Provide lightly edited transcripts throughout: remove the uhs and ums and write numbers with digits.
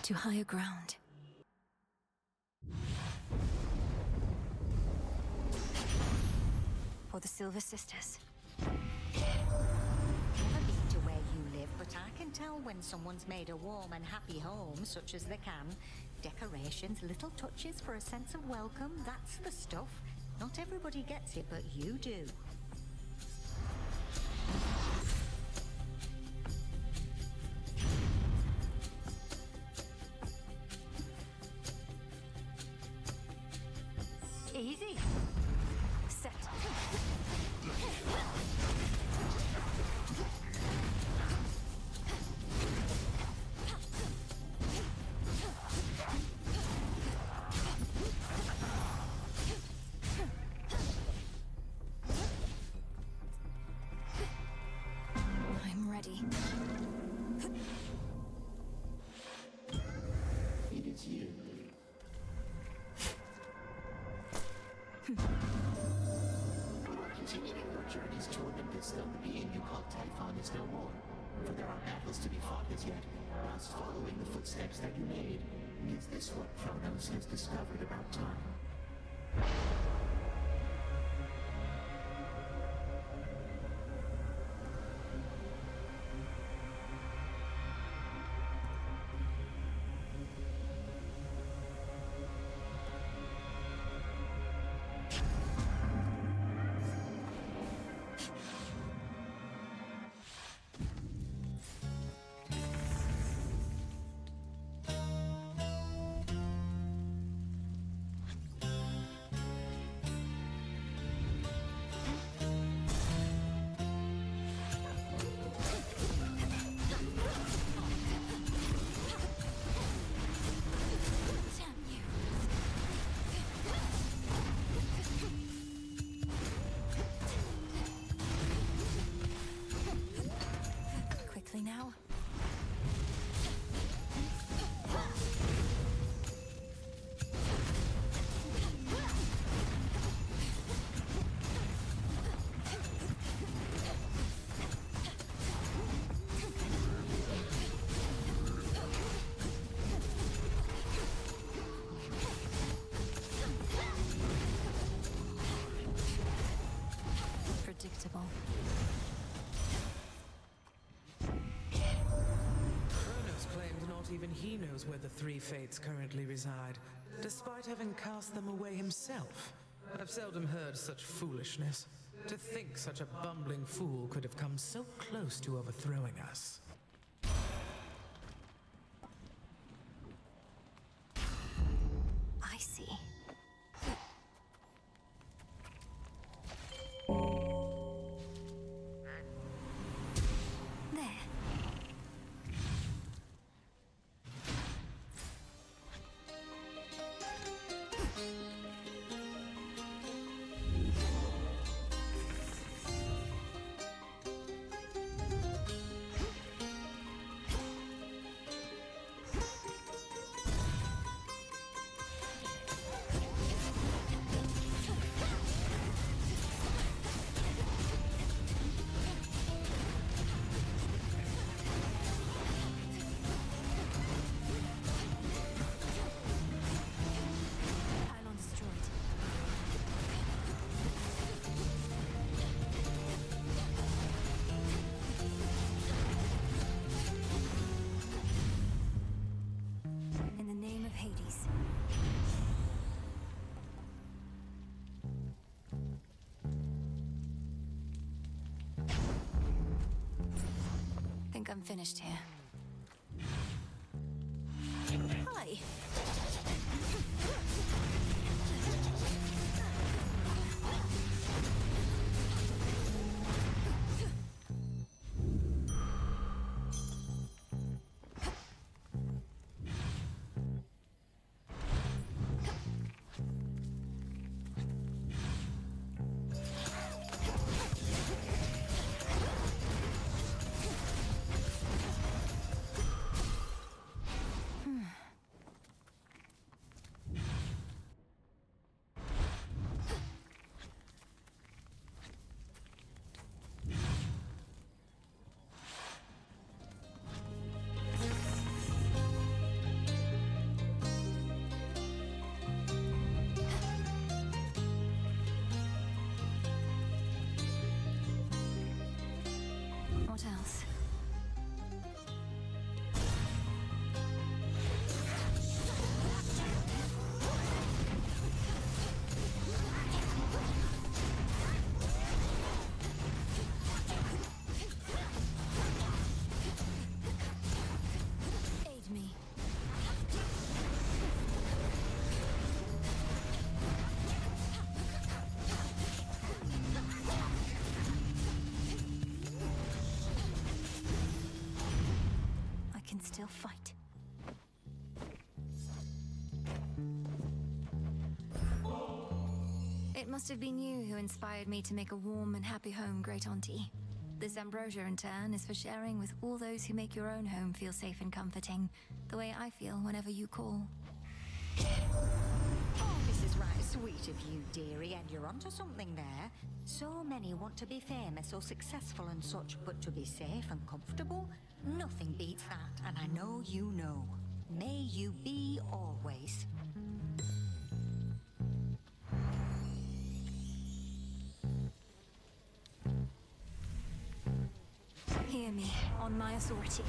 to higher ground. For the Silver Sisters. Never been to where you live, but I can tell when someone's made a warm and happy home, such as they can. Decorations, little touches for a sense of welcome, that's the stuff. Not everybody gets it, but you do. Easy. Set. I'm ready. It is you. We will continue our journeys to Olympus, though the being you call Typhon is no more. For there are battles to be fought as yet, whilst following the footsteps that you made. Is this what Kronos has discovered about time? Now. Predictable. Claimed not even he knows where the three fates currently reside, despite having cast them away himself. I've seldom heard such foolishness. To think such a bumbling fool could have come so close to overthrowing us. I see. I'm finished here. Hi. It must have been you who inspired me to make a warm and happy home, Great Auntie. This ambrosia, in turn, is for sharing with all those who make your own home feel safe and comforting, the way I feel whenever you call. Oh, this is right sweet of you, dearie, and you're onto something there. So many want to be famous or successful and such, but to be safe and comfortable, nothing beats that, and I know you know. May you be always. Hear me, on my authority.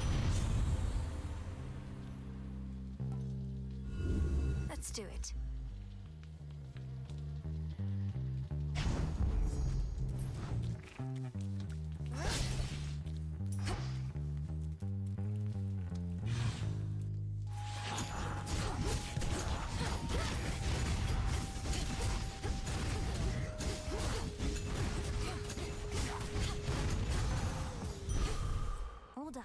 Let's do it. All done.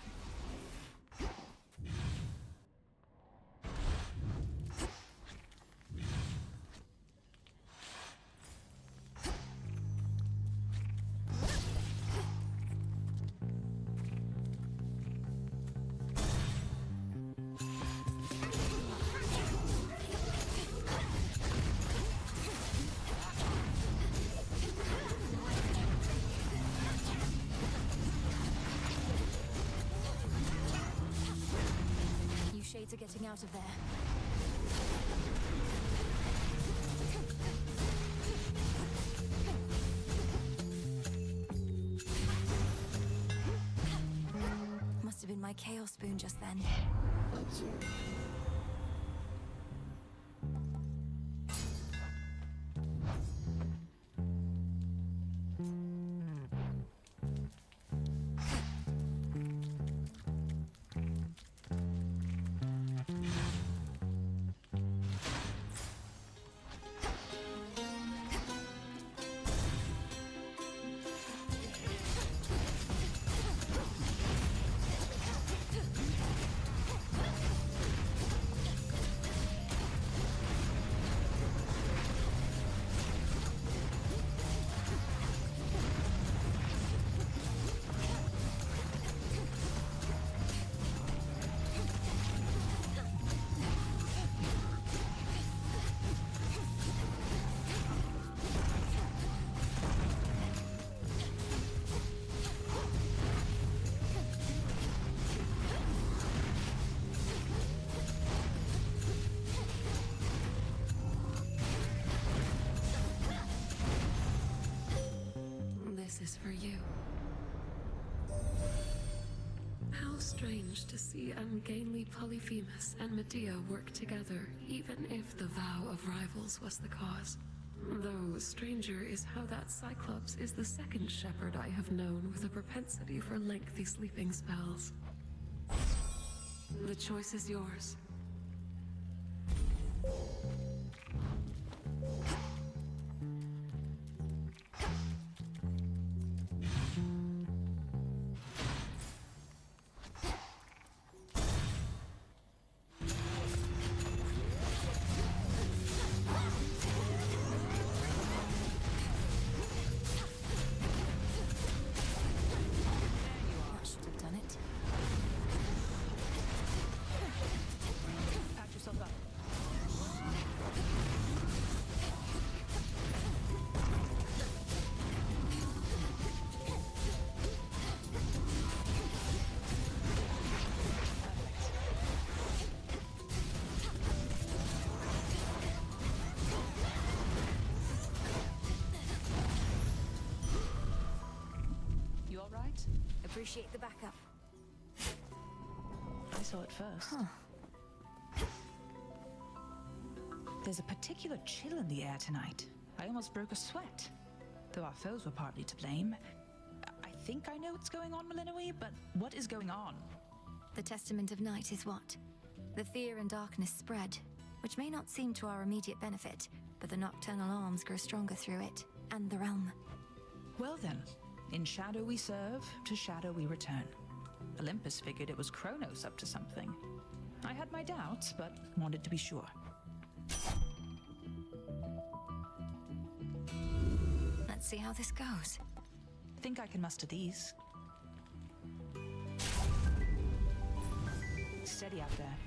You shades are getting out of there. Must have been my chaos spoon just then. Observe. This is for you. How strange to see ungainly Polyphemus and Medea work together, even if the vow of rivals was the cause. Though stranger is how that Cyclops is the second shepherd I have known with a propensity for lengthy sleeping spells. The choice is yours. That should have done it. Patch yourself up. You all right? Appreciate the backup. I saw it first. There's a particular chill in the air tonight. I almost broke a sweat. Though our foes were partly to blame. I think I know what's going on, Melinoë, but what is going on? The testament of night is what? The fear and darkness spread, which may not seem to our immediate benefit, but the nocturnal arms grow stronger through it, and the realm. Well then, in shadow we serve, to shadow we return. Olympus figured it was Kronos up to something. I had my doubts, but wanted to be sure. Let's see how this goes. Think I can muster these. Steady out there.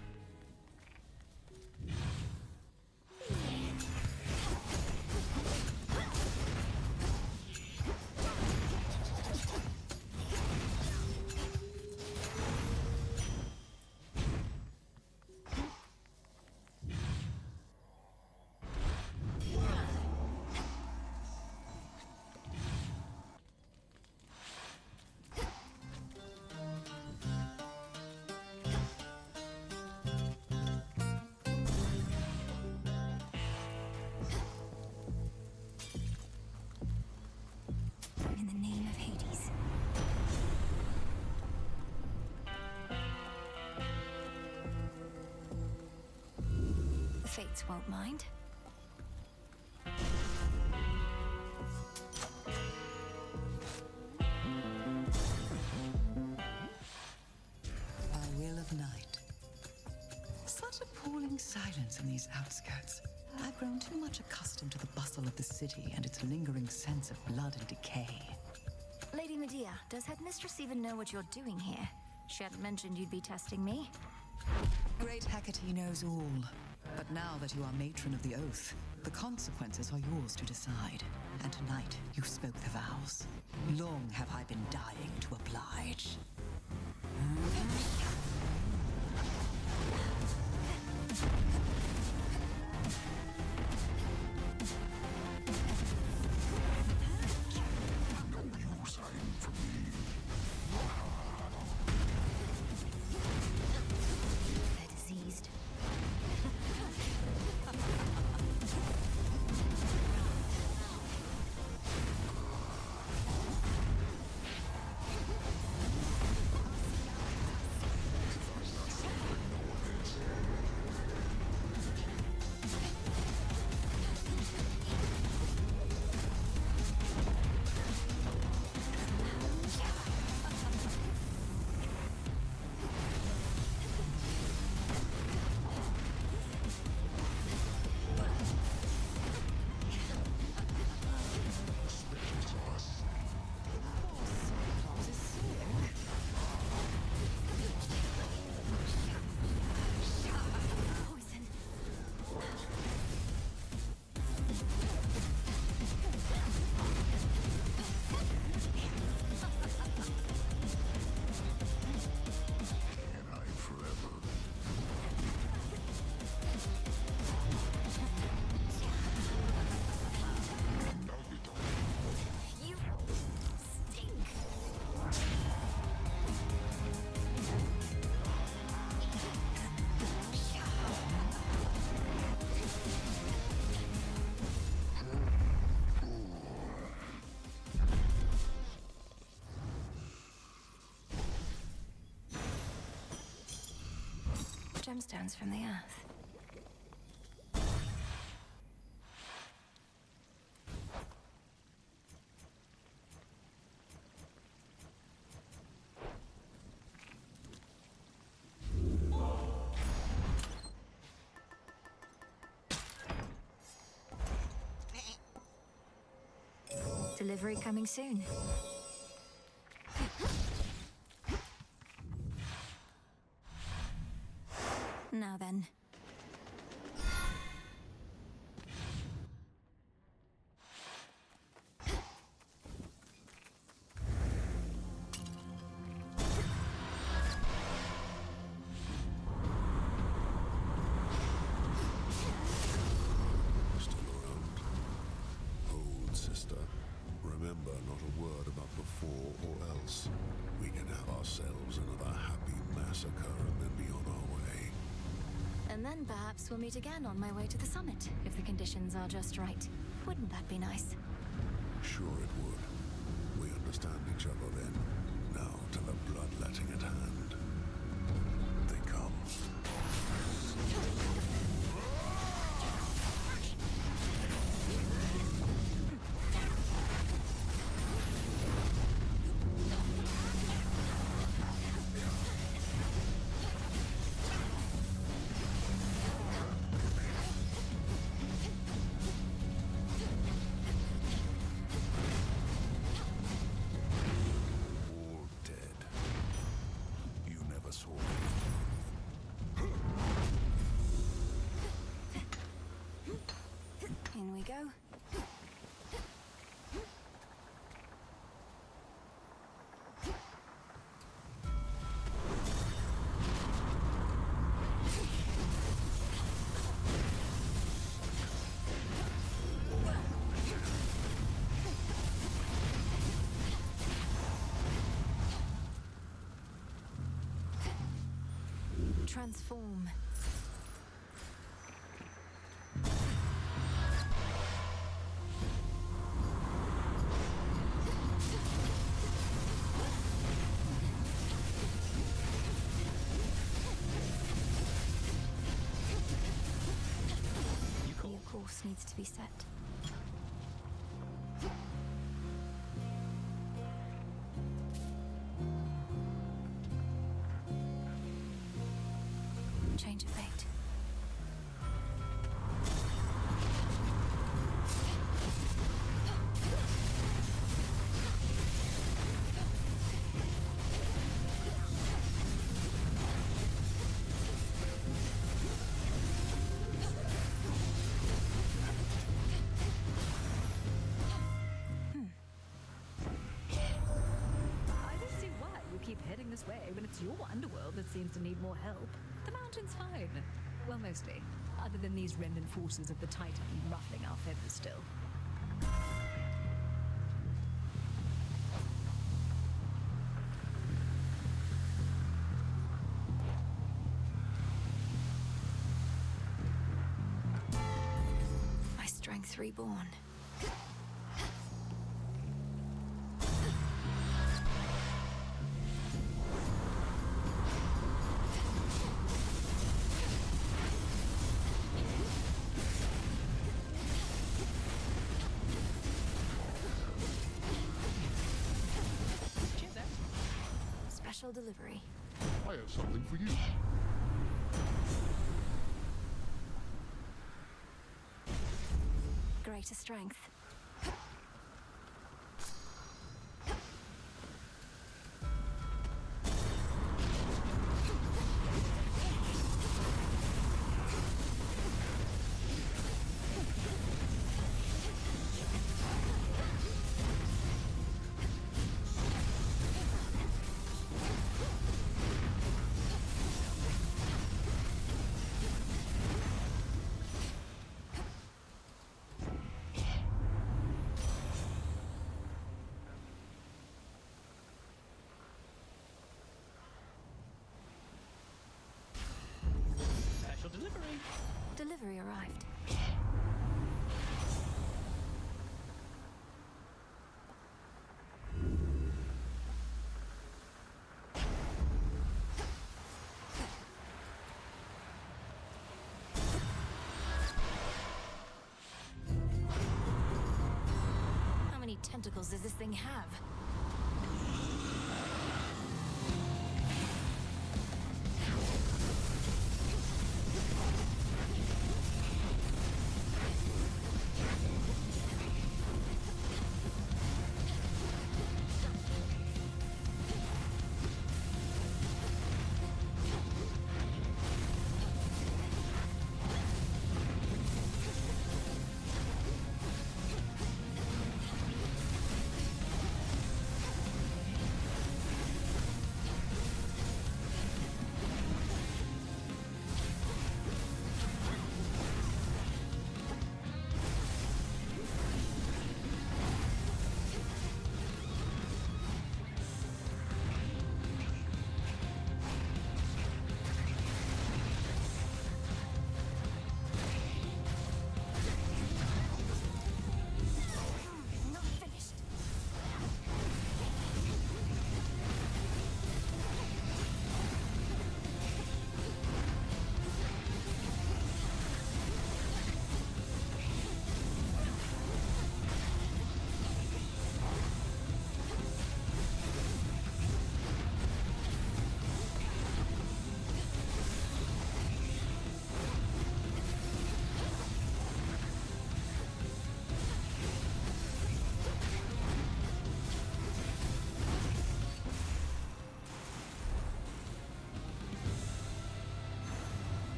In the name of Hades. The Fates won't mind. By will of night. Such appalling silence in these outskirts. I've grown too much accustomed to the bustle of the city and its lingering sense of blood and decay. Lady Medea, does Headmistress even know what you're doing here? She hadn't mentioned you'd be testing me. Great Hecate knows all. But now that you are matron of the oath, the consequences are yours to decide. And tonight, you spoke the vows. Long have I been dying to oblige. They're diseased. Poison. You stink. Gemstones from the earth. Delivery coming soon. Now then. Still around. Hold, sister. Remember, not a word about before or else. We can have ourselves another happy massacre and then be on our way. And then perhaps we'll meet again on my way to the summit, if the conditions are just right. Wouldn't that be nice? Sure it would. We understand each other then. Now to the bloodletting at hand. They come. for In we go. Transform. New course needs to be set. Change of fate. I don't see why you keep heading this way when it's your underworld that seems to need more help. The mountain's fine. Well, mostly. Other than these remnant forces of the Titan ruffling our feathers still. My strength reborn. Special delivery. I have something for you. Greater strength. Special delivery. Delivery arrived. How many tentacles does this thing have?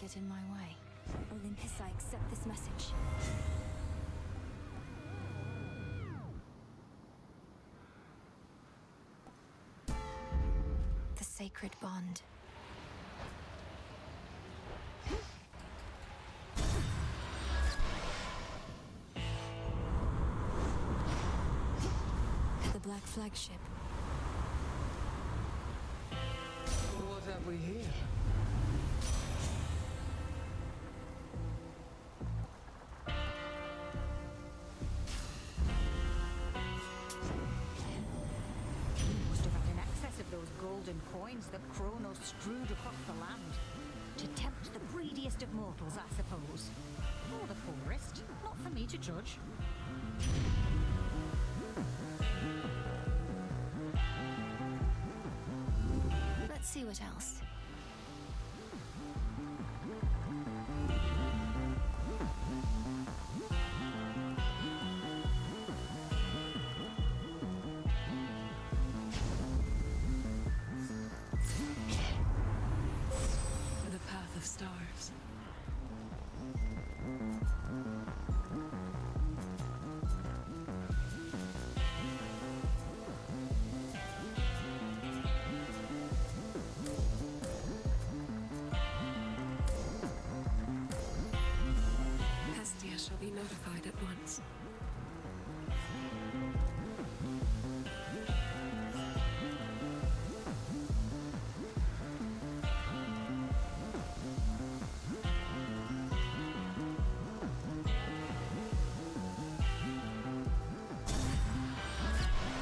get in my way. Olympus, I accept this message. The sacred bond. The Black Flagship. What have we here? Must have had an excess of those golden coins that Kronos strewed across the land. To tempt the greediest of mortals, I suppose. Or the poorest. Not for me to judge. Let's see what else. The path of stars. Hestia shall be notified at once.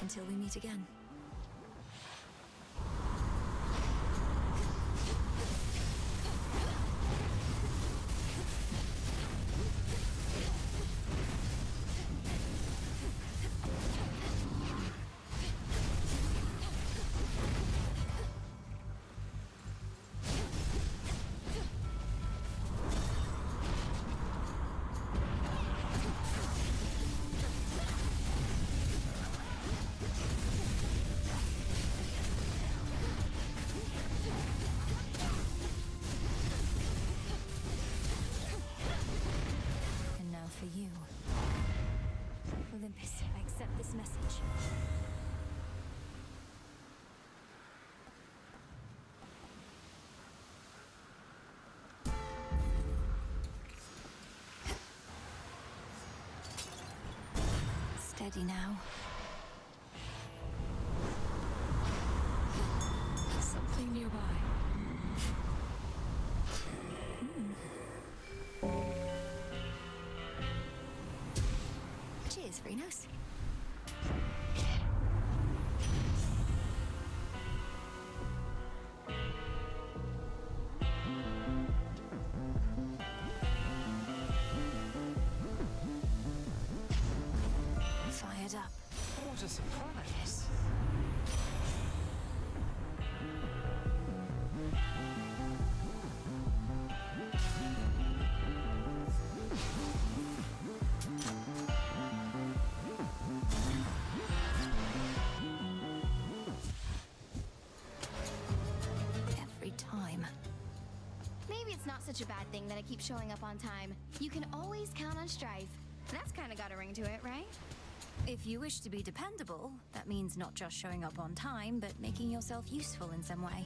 Until we meet again. And now for you. Olympus, I accept this message. Steady now. Something nearby. Cheers, Frenos. Fired up. What a surprise. Every time. Maybe it's not such a bad thing that I keep showing up on time. You can always count on Strife. That's kind of got a ring to it, right? If you wish to be dependable, that means not just showing up on time, but making yourself useful in some way.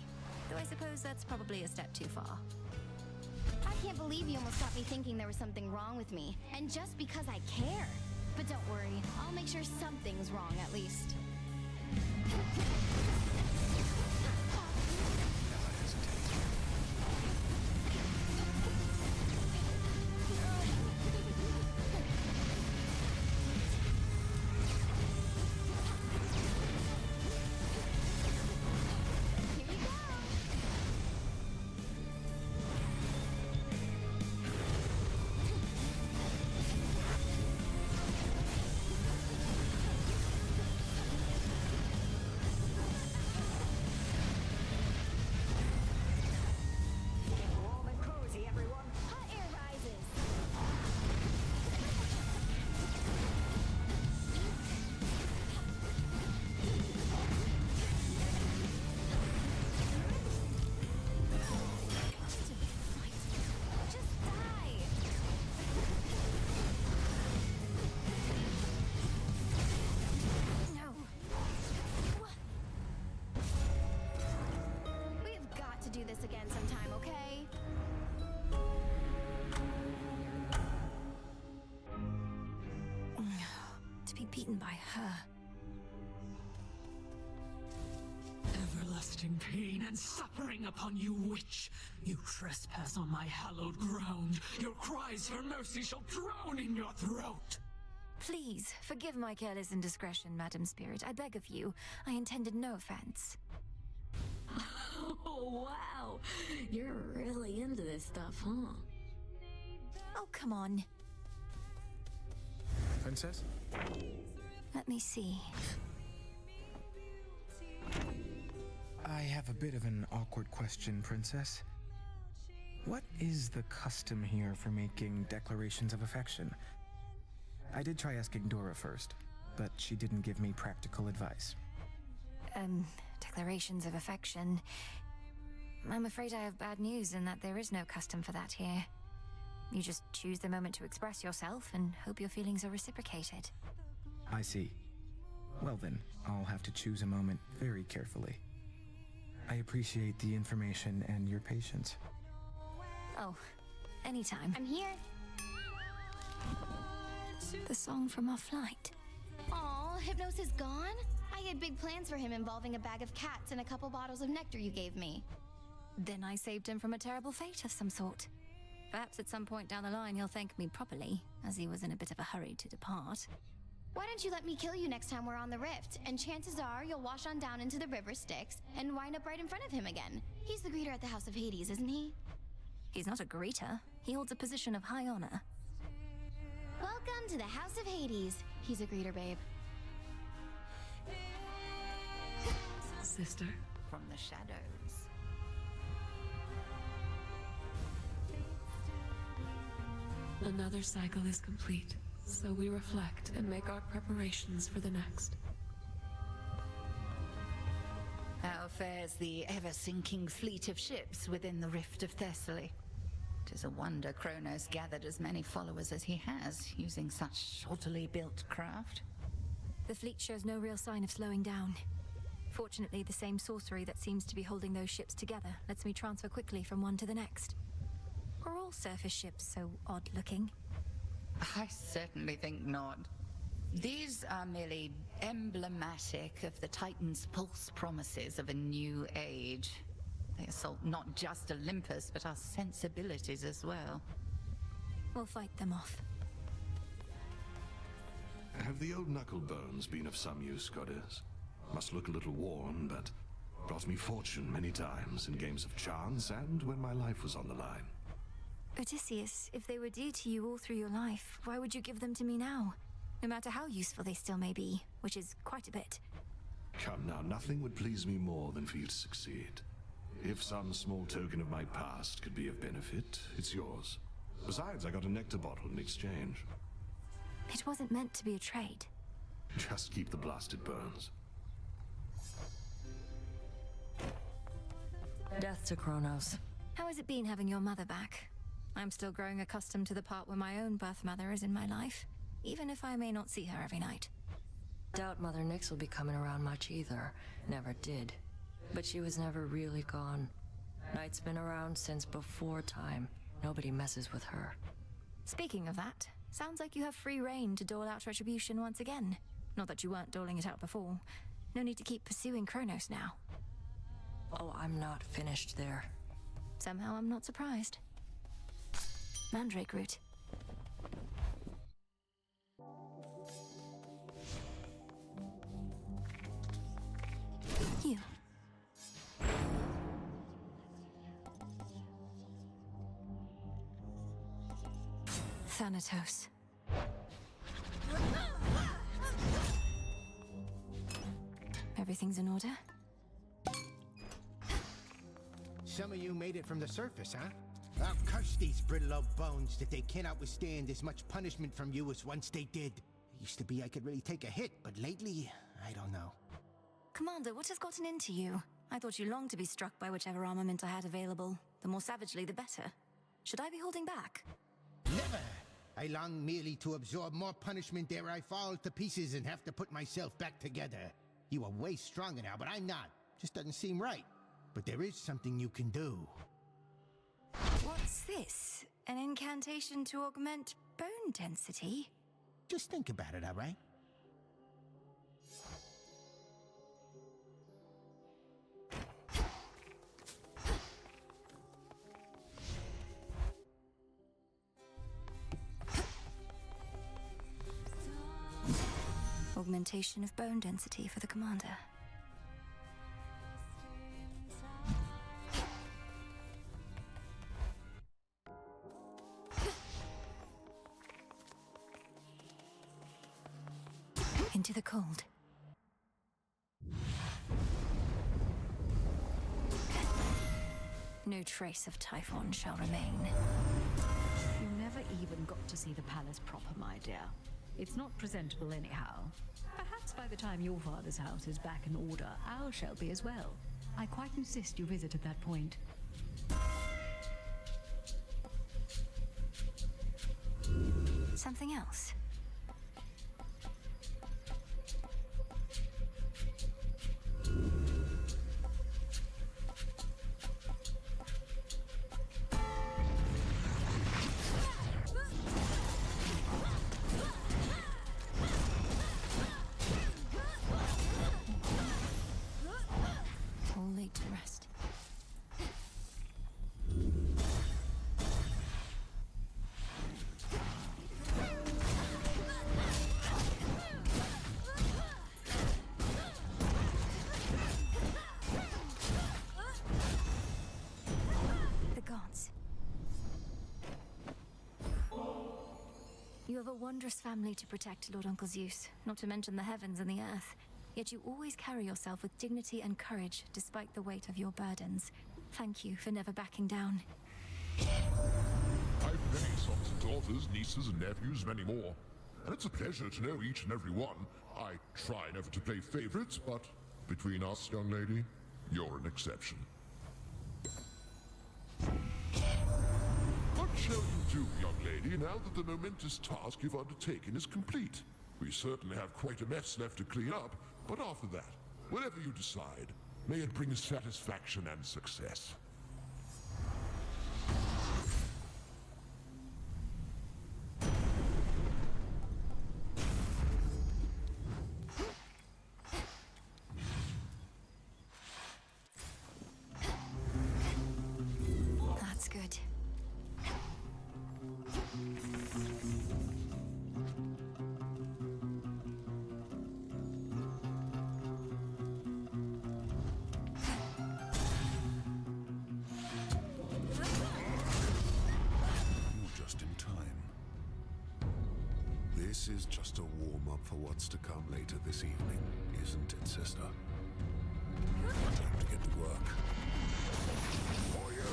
Though I suppose that's probably a step too far. I can't believe you almost got me thinking there was something wrong with me. And just because I care. But don't worry, I'll make sure something's wrong at least. Here you go! do this again sometime, okay? To be beaten by her. Everlasting pain and suffering upon you, witch! You trespass on my hallowed ground. Your cries for mercy shall drown in your throat! Please, forgive my careless indiscretion, Madam Spirit. I beg of you. I intended no offense. Oh, wow. You're really into this stuff, huh? Oh, come on. Princess? Let me see. I have a bit of an awkward question, Princess. What is the custom here for making declarations of affection? I did try asking Dora first, but she didn't give me practical advice. Declarations of affection. I'm afraid I have bad news in that there is no custom for that here. You just choose the moment to express yourself and hope your feelings are reciprocated. I see. Well then, I'll have to choose a moment very carefully. I appreciate the information and your patience. Oh, anytime. I'm here. The song from our flight. Aw, Hypnos is gone? I had big plans for him involving a bag of cats and a couple bottles of nectar you gave me. Then I saved him from a terrible fate of some sort. Perhaps at some point down the line he'll thank me properly, as he was in a bit of a hurry to depart. Why don't you let me kill you next time we're on the rift, and chances are you'll wash on down into the river Styx and wind up right in front of him again. He's the greeter at the House of Hades, isn't he? He's not a greeter. He holds a position of high honor. Welcome to the House of Hades. He's a greeter, babe. Sister. From the shadows. Another cycle is complete, so we reflect and make our preparations for the next. How fares the ever-sinking fleet of ships within the Rift of Thessaly? 'Tis a wonder Kronos gathered as many followers as he has, using such shoddily built craft. The fleet shows no real sign of slowing down. Fortunately, the same sorcery that seems to be holding those ships together lets me transfer quickly from one to the next. Are all surface ships so odd-looking? I certainly think not. These are merely emblematic of the Titan's false promises of a new age. They assault not just Olympus, but our sensibilities as well. We'll fight them off. Have the old knuckle bones been of some use, goddess? Must look a little worn, but brought me fortune many times in games of chance and when my life was on the line. Odysseus, if they were dear to you all through your life, why would you give them to me now? No matter how useful they still may be, which is quite a bit. Come now, nothing would please me more than for you to succeed. If some small token of my past could be of benefit, it's yours. Besides, I got a nectar bottle in exchange. It wasn't meant to be a trade. Just keep the blasted bones. Death to Kronos. How has it been having your mother back? I'm still growing accustomed to the part where my own birth mother is in my life, even if I may not see her every night. Doubt Mother Nyx will be coming around much either. Never did. But she was never really gone. Night's been around since before time. Nobody messes with her. Speaking of that, sounds like you have free reign to dole out retribution once again. Not that you weren't doling it out before. No need to keep pursuing Kronos now. Oh, I'm not finished there. Somehow I'm not surprised. Mandrake root. You. Thanatos. Everything's in order? Some of you made it from the surface, huh? I'll curse these brittle old bones that they cannot withstand as much punishment from you as once they did. It used to be I could really take a hit, but lately, I don't know. Commander, what has gotten into you? I thought you longed to be struck by whichever armament I had available. The more savagely, the better. Should I be holding back? Never! I long merely to absorb more punishment ere I fall to pieces and have to put myself back together. You are way stronger now, but I'm not. Just doesn't seem right. but there is something you can do. What's this? An incantation to augment bone density? Just think about it, all right? Augmentation of bone density for the commander. Into the cold. No trace of Typhon shall remain. You never even got to see the palace proper, my dear. It's not presentable anyhow. Perhaps by the time your father's house is back in order, ours shall be as well. I quite insist you visit at that point. Something else? All laid to rest. The gods. You have a wondrous family to protect, Lord Uncle Zeus, not to mention the heavens and the earth. Yet you always carry yourself with dignity and courage, despite the weight of your burdens. Thank you for never backing down. I've many sons and daughters, nieces and nephews, many more. And it's a pleasure to know each and every one. I try never to play favorites, but between us, young lady, you're an exception. What shall you do, young lady, now that the momentous task you've undertaken is complete? We certainly have quite a mess left to clean up, but after that, whatever you decide, may it bring satisfaction and success. That's good. This is just a warm-up for what's to come later this evening, isn't it, sister? Time to get to work. For you!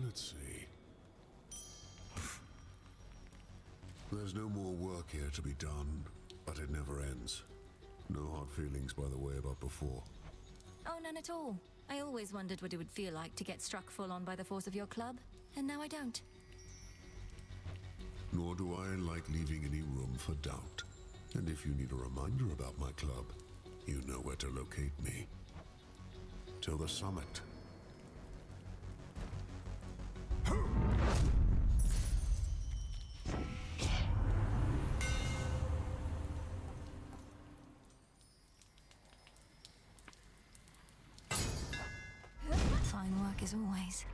Let's see. There's no more work here to be done, but it never ends. No hard feelings, by the way, about before. Oh, none at all. I always wondered what it would feel like to get struck full on by the force of your club, and now I don't. Nor do I like leaving any room for doubt. And if you need a reminder about my club, you know where to locate me. Till the summit. Fine work as always.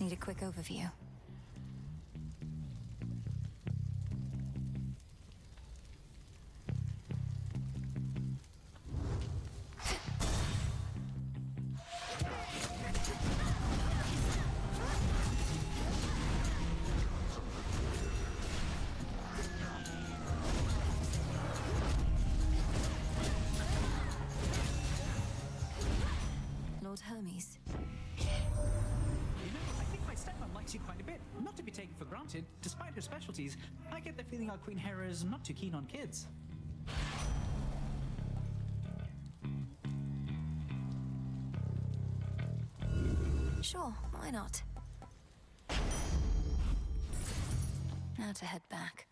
need a quick overview. Lord Hermes. You know, I think my stepmom likes you quite a bit. Not to be taken for granted. Despite her specialties, I get the feeling our Queen Hera is not too keen on kids. Sure, why not? Now to head back.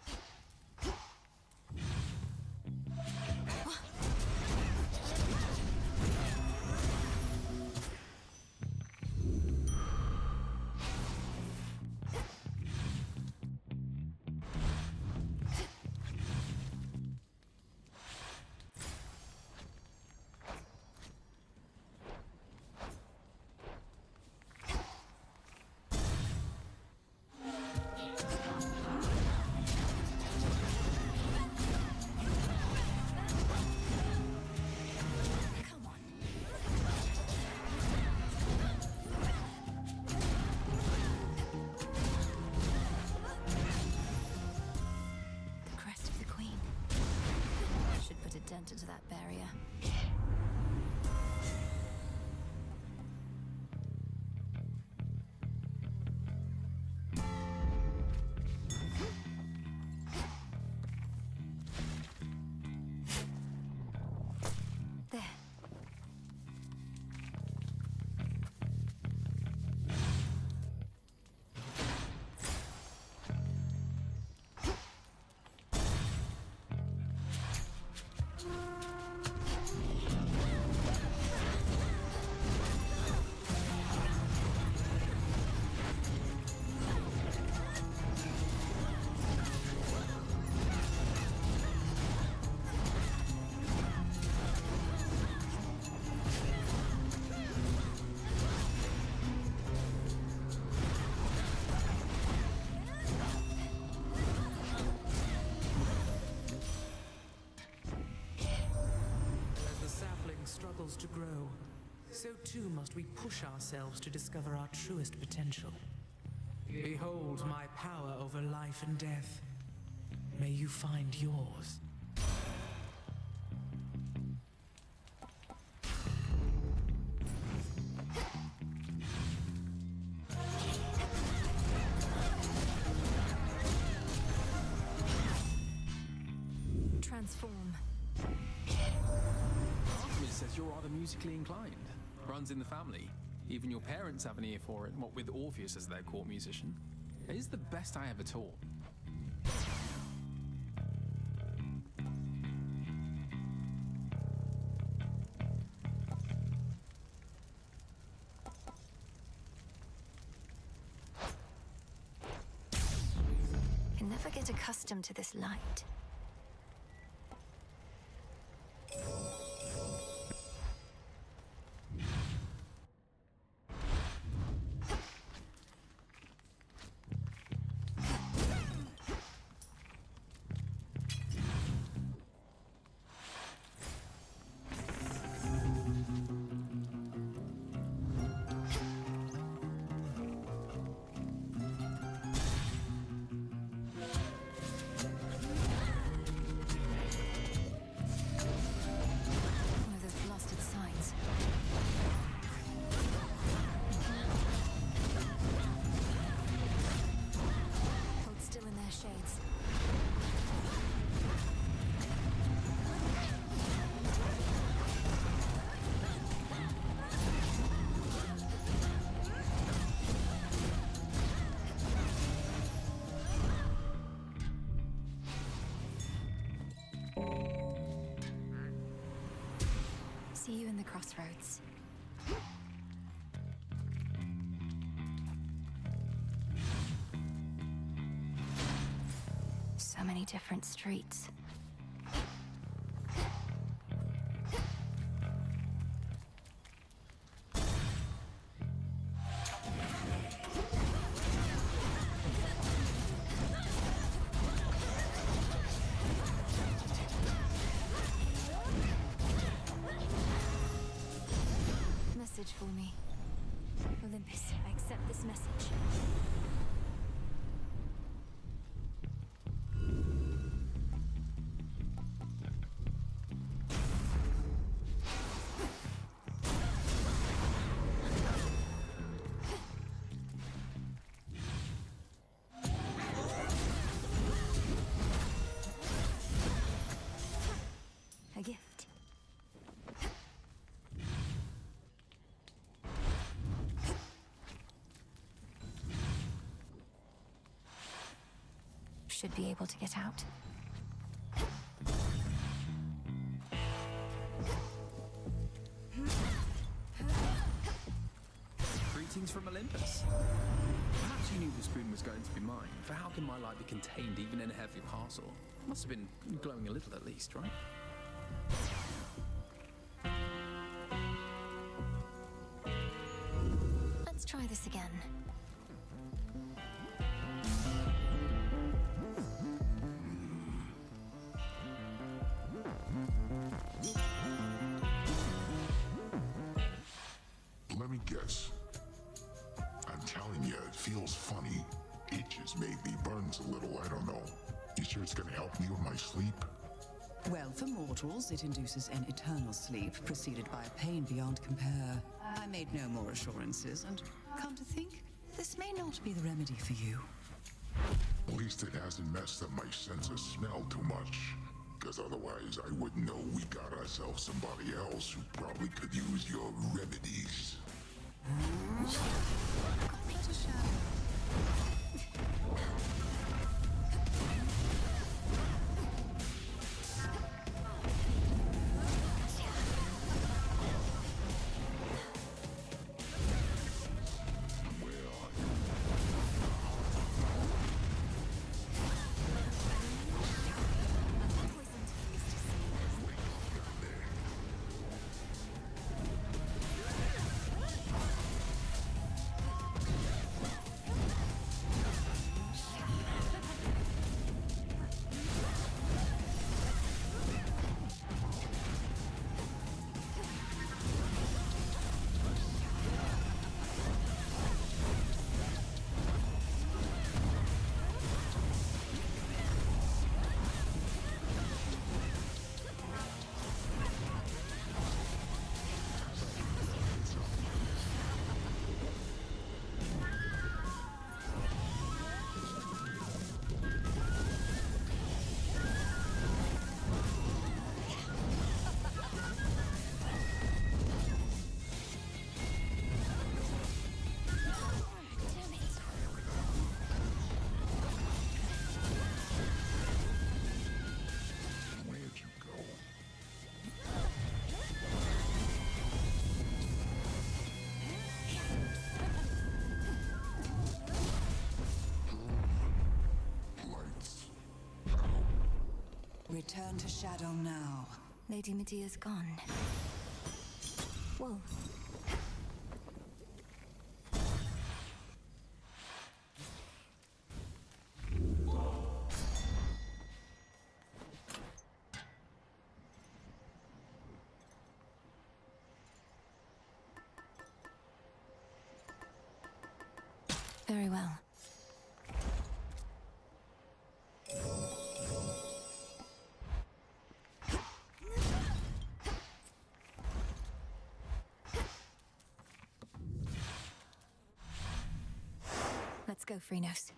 Into that barrier. There. Struggles to grow, so too must we push ourselves to discover our truest potential. Behold my power over life and death. May you find yours. Transform. Says you're rather musically inclined. Runs in the family. Even your parents have an ear for it, what with Orpheus as their court musician. It is the best I ever taught. Can never get accustomed to this light. See you in the crossroads. So many different streets. Olympus, I accept this message. A gift. Should be able to get out. Greetings from Olympus. Perhaps you knew the spoon was going to be mine, for how can my light be contained even in a heavy parcel? Must have been glowing a little at least, right? Let's try this again. Let me guess. I'm telling you, it feels funny. Itches maybe, burns a little, I don't know. You sure it's gonna help me with my sleep? Well, for mortals, it induces an eternal sleep, preceded by a pain beyond compare. I made no more assurances, and come to think, this may not be the remedy for you. At least it hasn't messed up my sense of smell too much. Because otherwise, I wouldn't know we got ourselves somebody else who probably could use your remedies. Return to Shadow now. Lady Medea's gone. Whoa. Very well. Let's go, Freenos.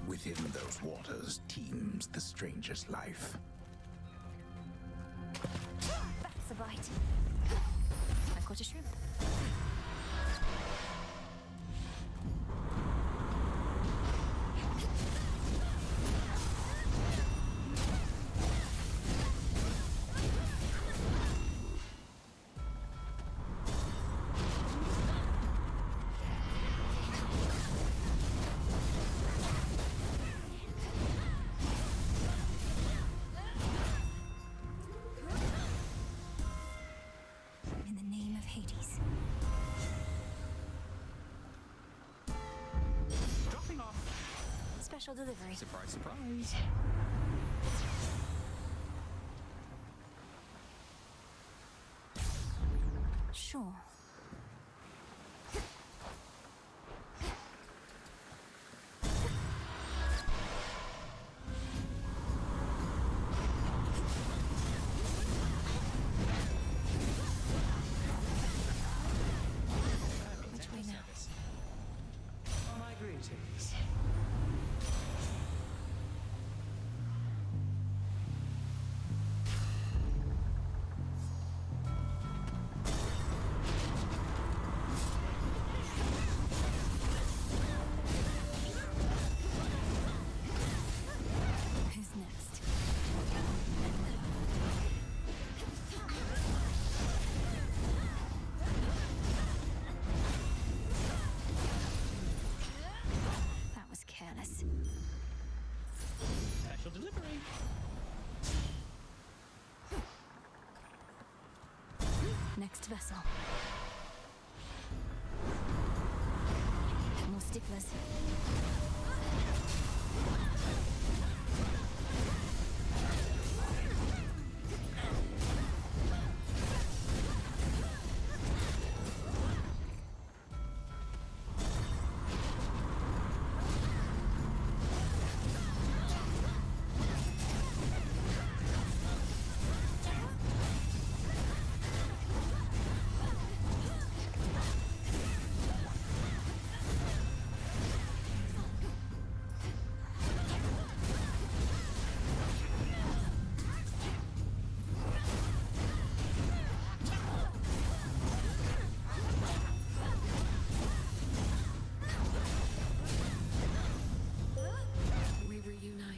Within those waters teems the strangest life. That's a bite. I caught a shrimp. In the name of Hades. Special delivery. Surprise, surprise. Sure. Which way now? My greetings. Who's next? That was careless. Special delivery. Next vessel. More sticklers. We reunite.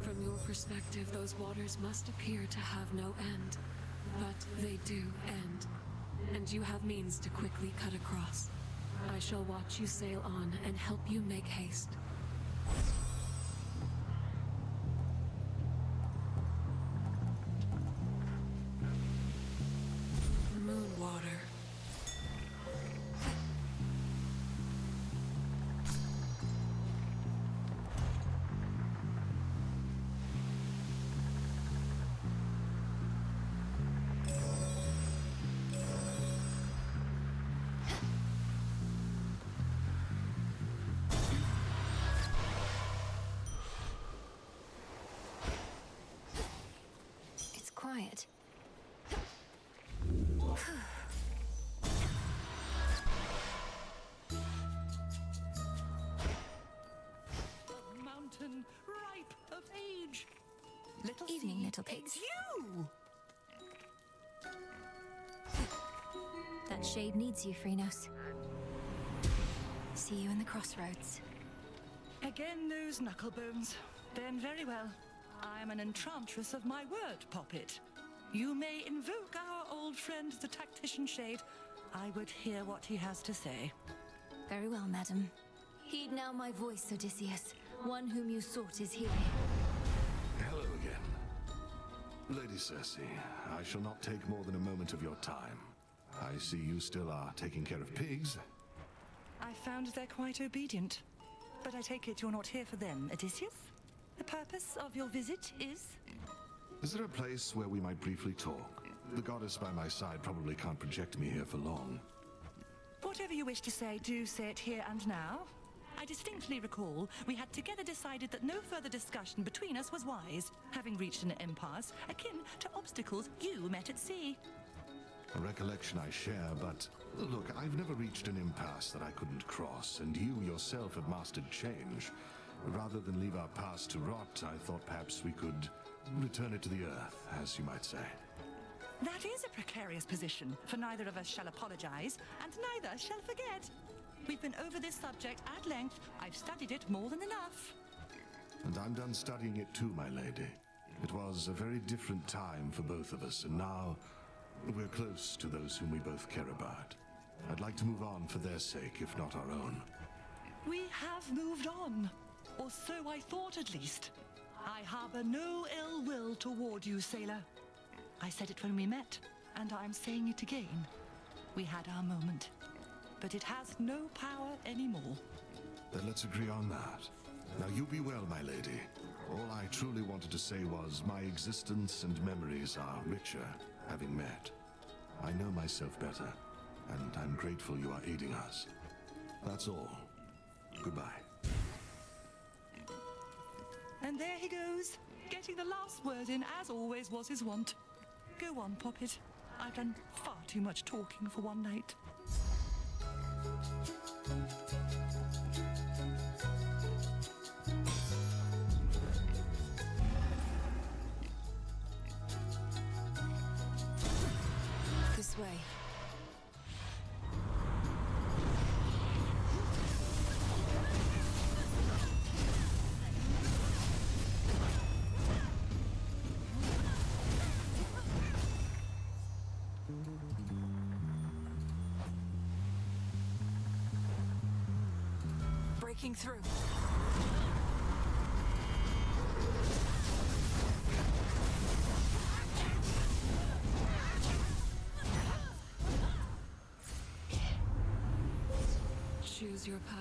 From your perspective, those waters must appear to have no end. But they do end. And you have means to quickly cut across. I shall watch you sail on and help you make haste. Moonwater. It's quiet. A mountain ripe of age. Little Evening, seed little aids pigs. you! That shade needs you, Phrynos. See you in the crossroads. Again those knucklebones. Then very well. I am an enchantress of my word, Poppet. You may invoke our old friend, the tactician Shade. I would hear what he has to say. Very well, madam. Heed now my voice, Odysseus. One whom you sought is here. Hello again. Lady Circe, I shall not take more than a moment of your time. I see you still are taking care of pigs. I found they're quite obedient. But I take it you're not here for them, Odysseus? The purpose of your visit is? Is there a place where we might briefly talk? The goddess by my side probably can't project me here for long. Whatever you wish to say, do say it here and now. I distinctly recall we had together decided that no further discussion between us was wise, having reached an impasse akin to obstacles you met at sea. A recollection I share, but look, I've never reached an impasse that I couldn't cross, and you yourself have mastered change. Rather than leave our past to rot, I thought perhaps we could return it to the earth, as you might say. That is a precarious position, for neither of us shall apologize, and neither shall forget. We've been over this subject at length. I've studied it more than enough. And I'm done studying it too, my lady. It was a very different time for both of us, and now we're close to those whom we both care about. I'd like to move on for their sake, if not our own. We have moved on. Or so I thought, at least. I harbor no ill will toward you, sailor. I said it when we met, and I'm saying it again. We had our moment. but it has no power anymore. Then let's agree on that. Now you be well, my lady. All I truly wanted to say was my existence and memories are richer having met. I know myself better, and I'm grateful you are aiding us. That's all. Goodbye. And there he goes, getting the last word in, as always was his wont. Go on, Poppet. I've done far too much talking for one night. This way. Breaking through. Choose your path.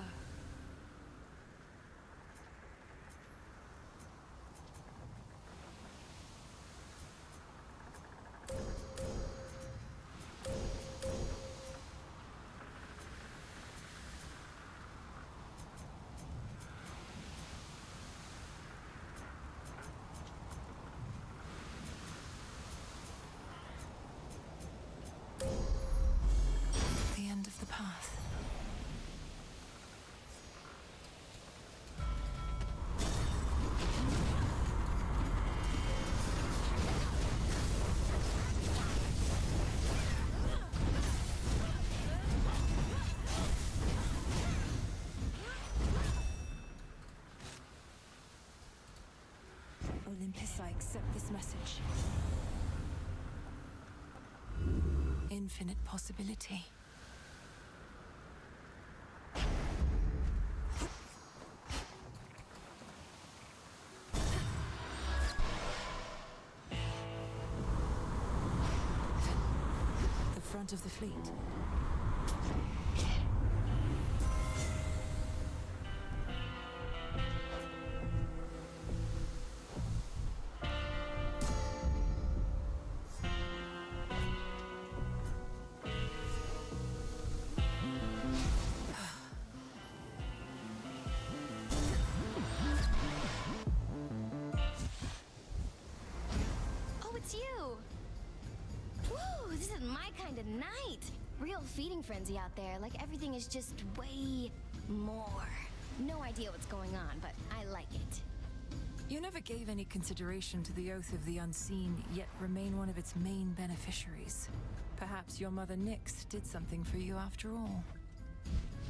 The end of the path. Olympus, I accept this message. Infinite possibility. The front of the fleet. Oh, it's you! Woo, this is my kind of night! Real feeding frenzy out there, like everything is just way more. No idea what's going on, but I like it. You never gave any consideration to the Oath of the Unseen, yet remain one of its main beneficiaries. Perhaps your mother Nyx did something for you after all.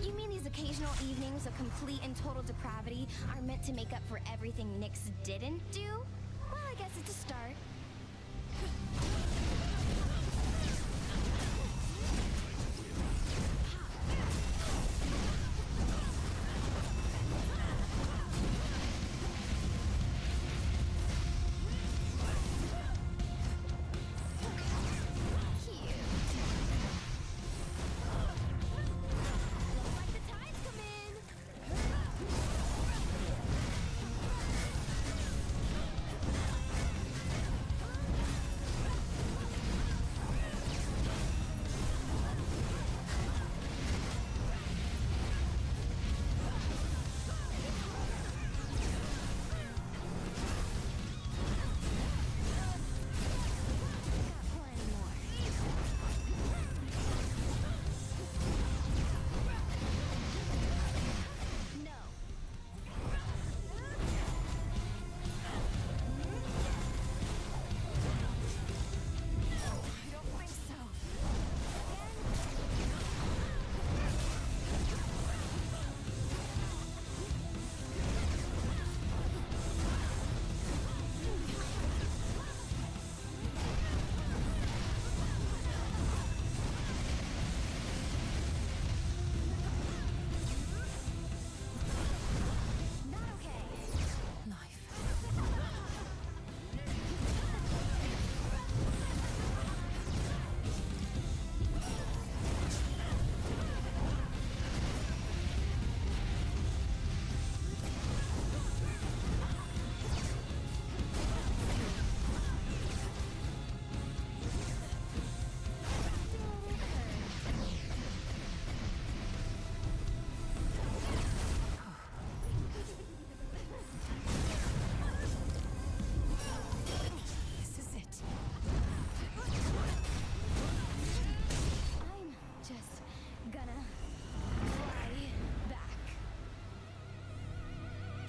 You mean these occasional evenings of complete and total depravity are meant to make up for everything Nyx didn't do? Well, I guess it's a start.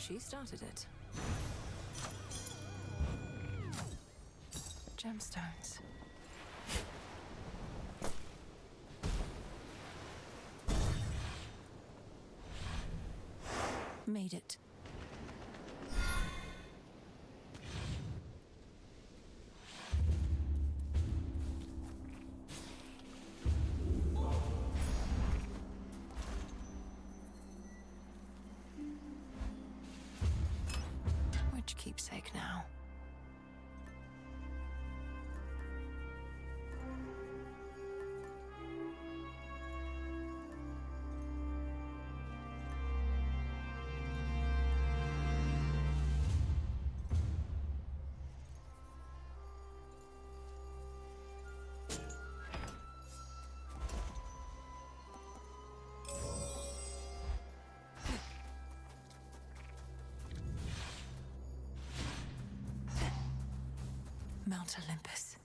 She started it. Gemstones. Made it. Which keepsake now? Mount Olympus.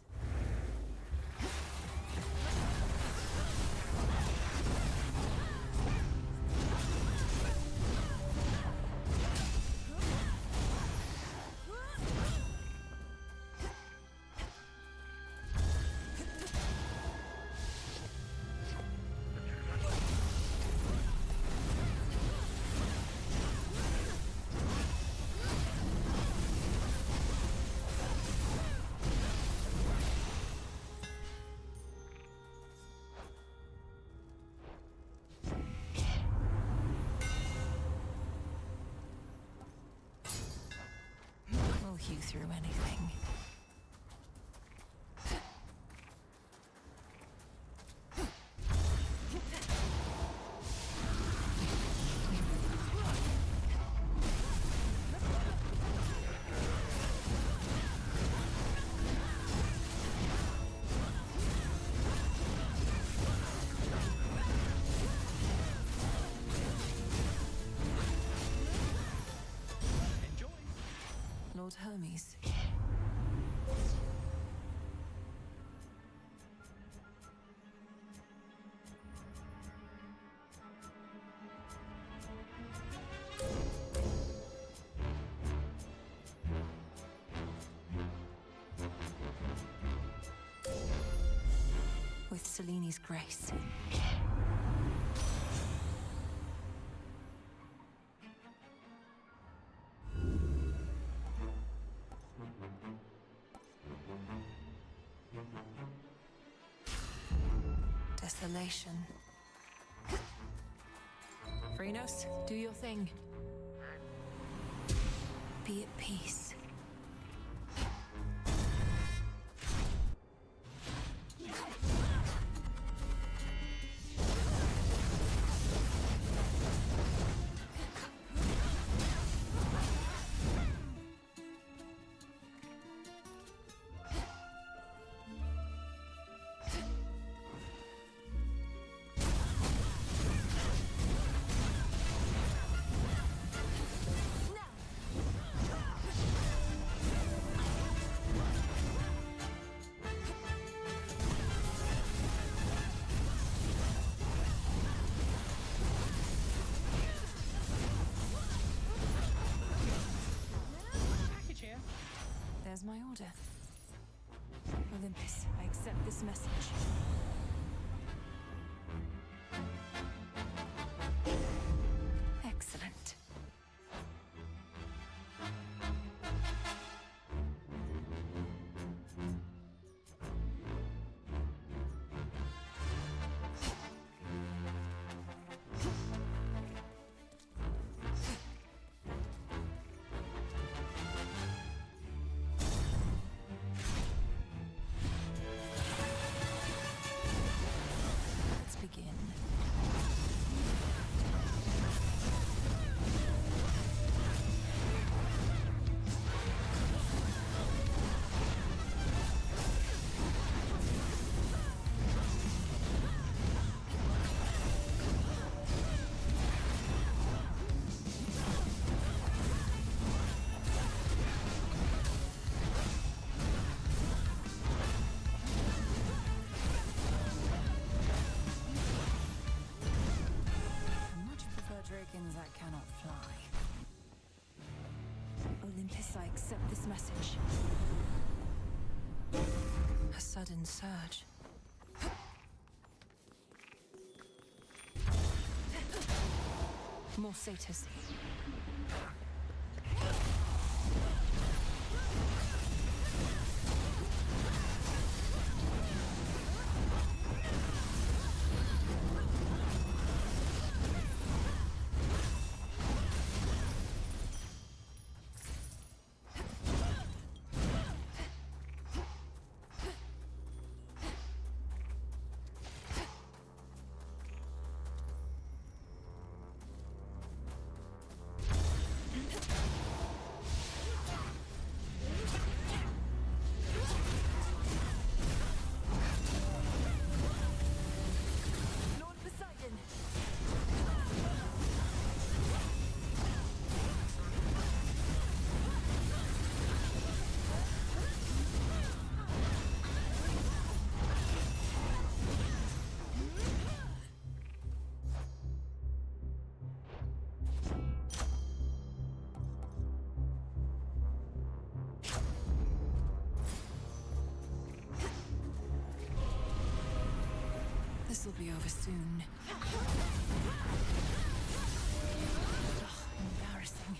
We'll hew through anything. Lord Hermes. With Selene's grace. Desolation. Phrynos, do your thing. Be at peace. There's my order. Olympus, I accept this message. Excellent. Yes, I accept this message. A sudden surge. More satyrs. This'll be over soon. Ugh, embarrassing.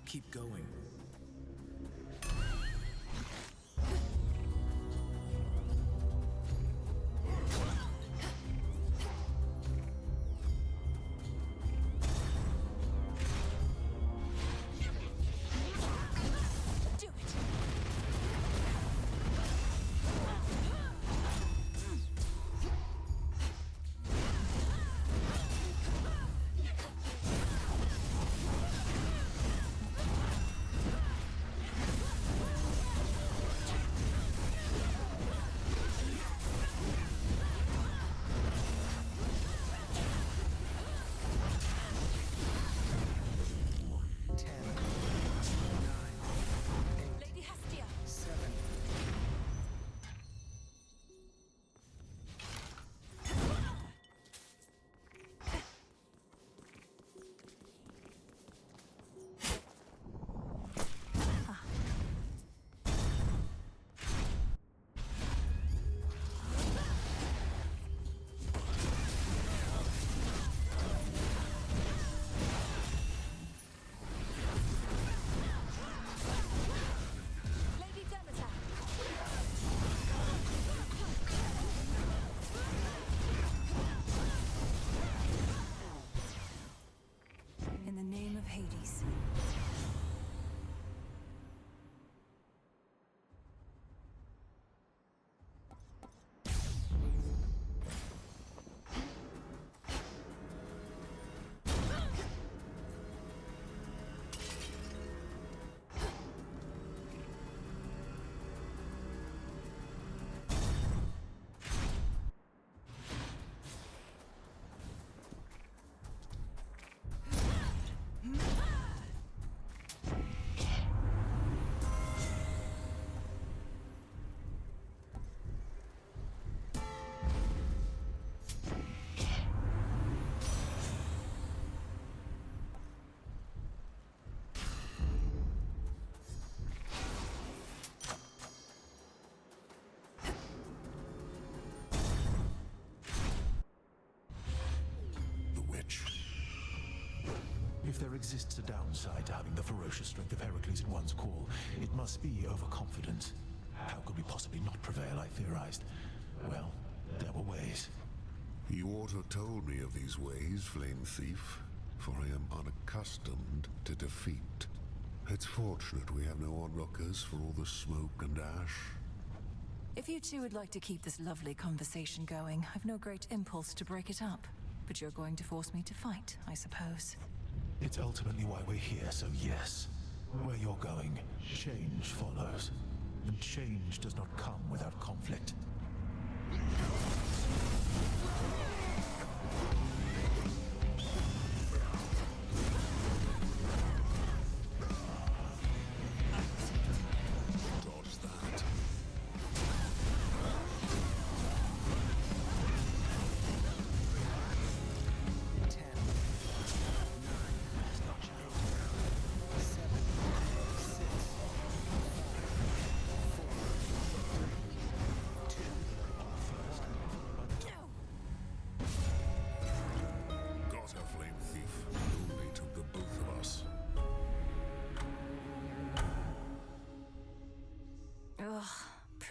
Keep going. In the name of Hades. If there exists a downside to having the ferocious strength of Heracles at one's call, it must be overconfidence. How could we possibly not prevail, I theorized. Well, there were ways. You ought to have told me of these ways, Flame Thief, for I am unaccustomed to defeat. It's fortunate we have no onlookers for all the smoke and ash. If you two would like to keep this lovely conversation going, I've no great impulse to break it up. But you're going to force me to fight, I suppose. It's ultimately why we're here, so yes. Where you're going, change follows. And change does not come without conflict.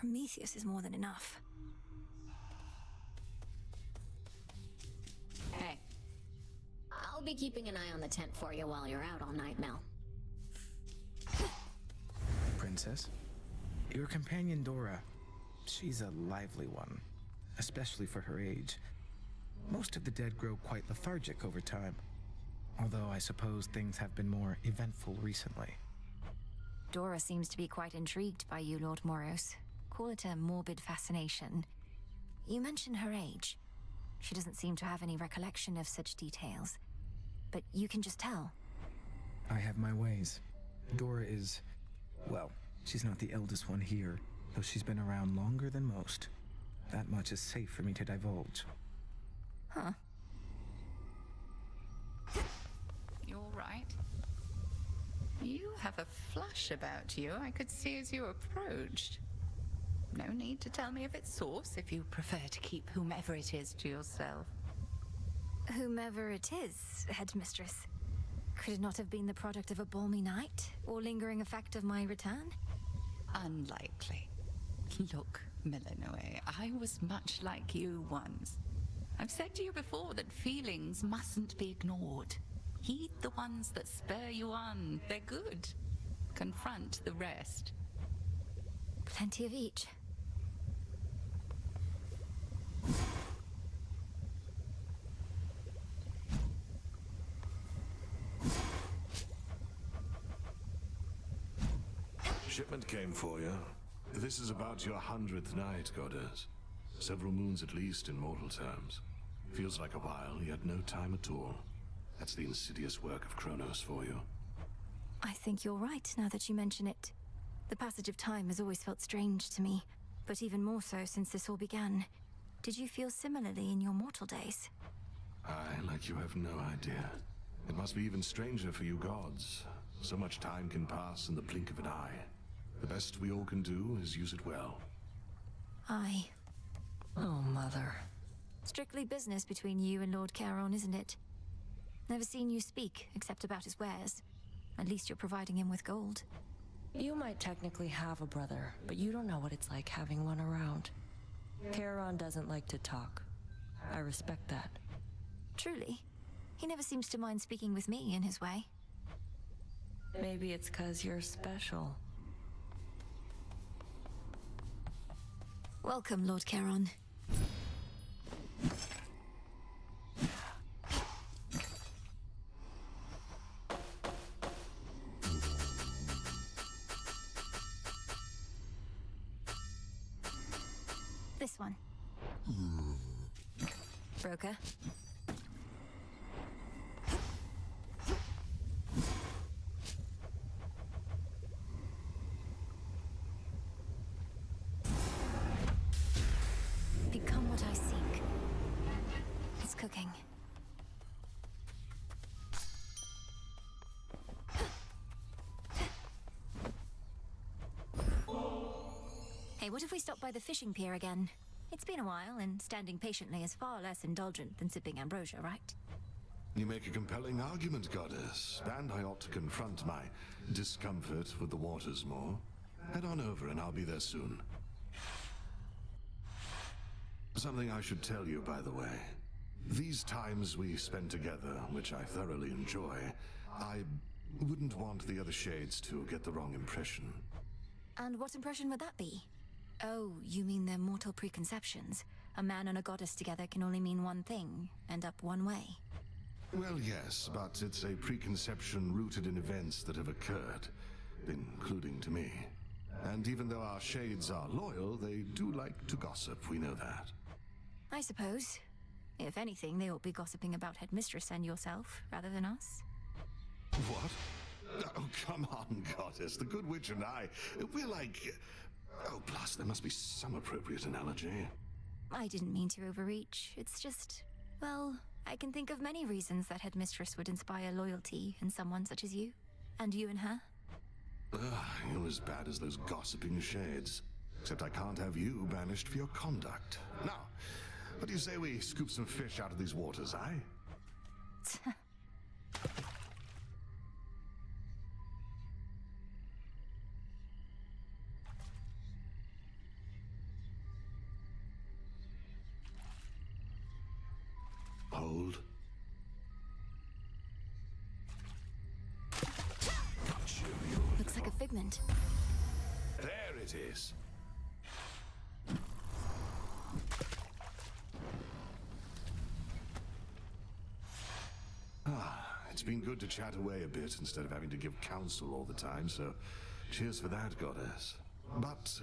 Prometheus is more than enough. Hey. I'll be keeping an eye on the tent for you while you're out all night, Mel. Princess, your companion Dora, she's a lively one, especially for her age. Most of the dead grow quite lethargic over time, although I suppose things have been more eventful recently. Dora seems to be quite intrigued by you, Lord Moros. Call it a morbid fascination. You mention her age. She doesn't seem to have any recollection of such details, but you can just tell. I have my ways. Dora is, well, she's not the eldest one here, though she's been around longer than most. That much is safe for me to divulge. Huh. You all right? You have a flush about you I could see as you approached. No need to tell me of its source if you prefer to keep whomever it is to yourself. Whomever it is, headmistress. Could it not have been the product of a balmy night, or lingering effect of my return? Unlikely. Look, Melinoë, I was much like you once. I've said to you before that feelings mustn't be ignored. Heed the ones that spur you on. They're good. Confront the rest. Plenty of each. Shipment came for you. This is about your 100th night, goddess. Several moons at least in mortal terms. Feels like a while, yet no time at all. That's the insidious work of Kronos for you. I think you're right, now that you mention it. The passage of time has always felt strange to me, but even more so since this all began. Did you feel similarly in your mortal days? Aye, like you have no idea. It must be even stranger for you gods. So much time can pass in the blink of an eye. The best we all can do is use it well. Aye. Oh, Mother. Strictly business between you and Lord Charon, isn't it? Never seen you speak, except about his wares. At least you're providing him with gold. You might technically have a brother, but you don't know what it's like having one around. Charon doesn't like to talk. I respect that. Truly? He never seems to mind speaking with me in his way. Maybe it's 'cause you're special. Welcome, Lord Charon. This one. Broker. Become what I seek. It's cooking. Hey, what if we stop by the fishing pier again? It's been a while, and standing patiently is far less indulgent than sipping ambrosia, right? You make a compelling argument, goddess, and I ought to confront my discomfort with the waters more. Head on over and I'll be there soon. Something I should tell you, by the way. These times we spend together, which I thoroughly enjoy, I wouldn't want the other shades to get the wrong impression. And what impression would that be? Oh, you mean their mortal preconceptions? A man and a goddess together can only mean one thing, end up one way. Well, yes, but it's a preconception rooted in events that have occurred, including to me. And even though our shades are loyal, they do like to gossip, we know that. I suppose. If anything, they ought to be gossiping about Headmistress and yourself, rather than us. What? Oh, come on, goddess. The Good Witch and I, we're like... Oh, plus, there must be some appropriate analogy. I didn't mean to overreach. It's just... Well, I can think of many reasons that Headmistress would inspire loyalty in someone such as you. And you in her. Ugh, you're as bad as those gossiping shades. Except I can't have you banished for your conduct. Now, what do you say we scoop some fish out of these waters, eh? it is. It's been good to chat away a bit instead of having to give counsel all the time, so cheers for that, goddess. But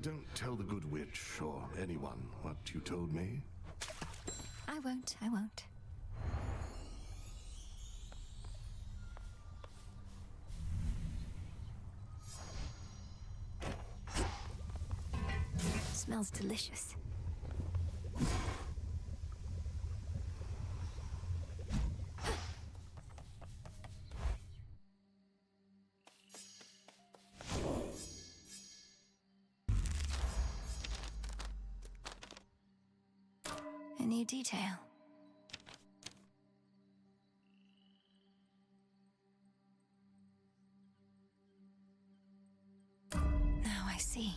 don't tell the good witch or anyone what you told me. I won't, I won't. Smells delicious. A new detail. Now I see.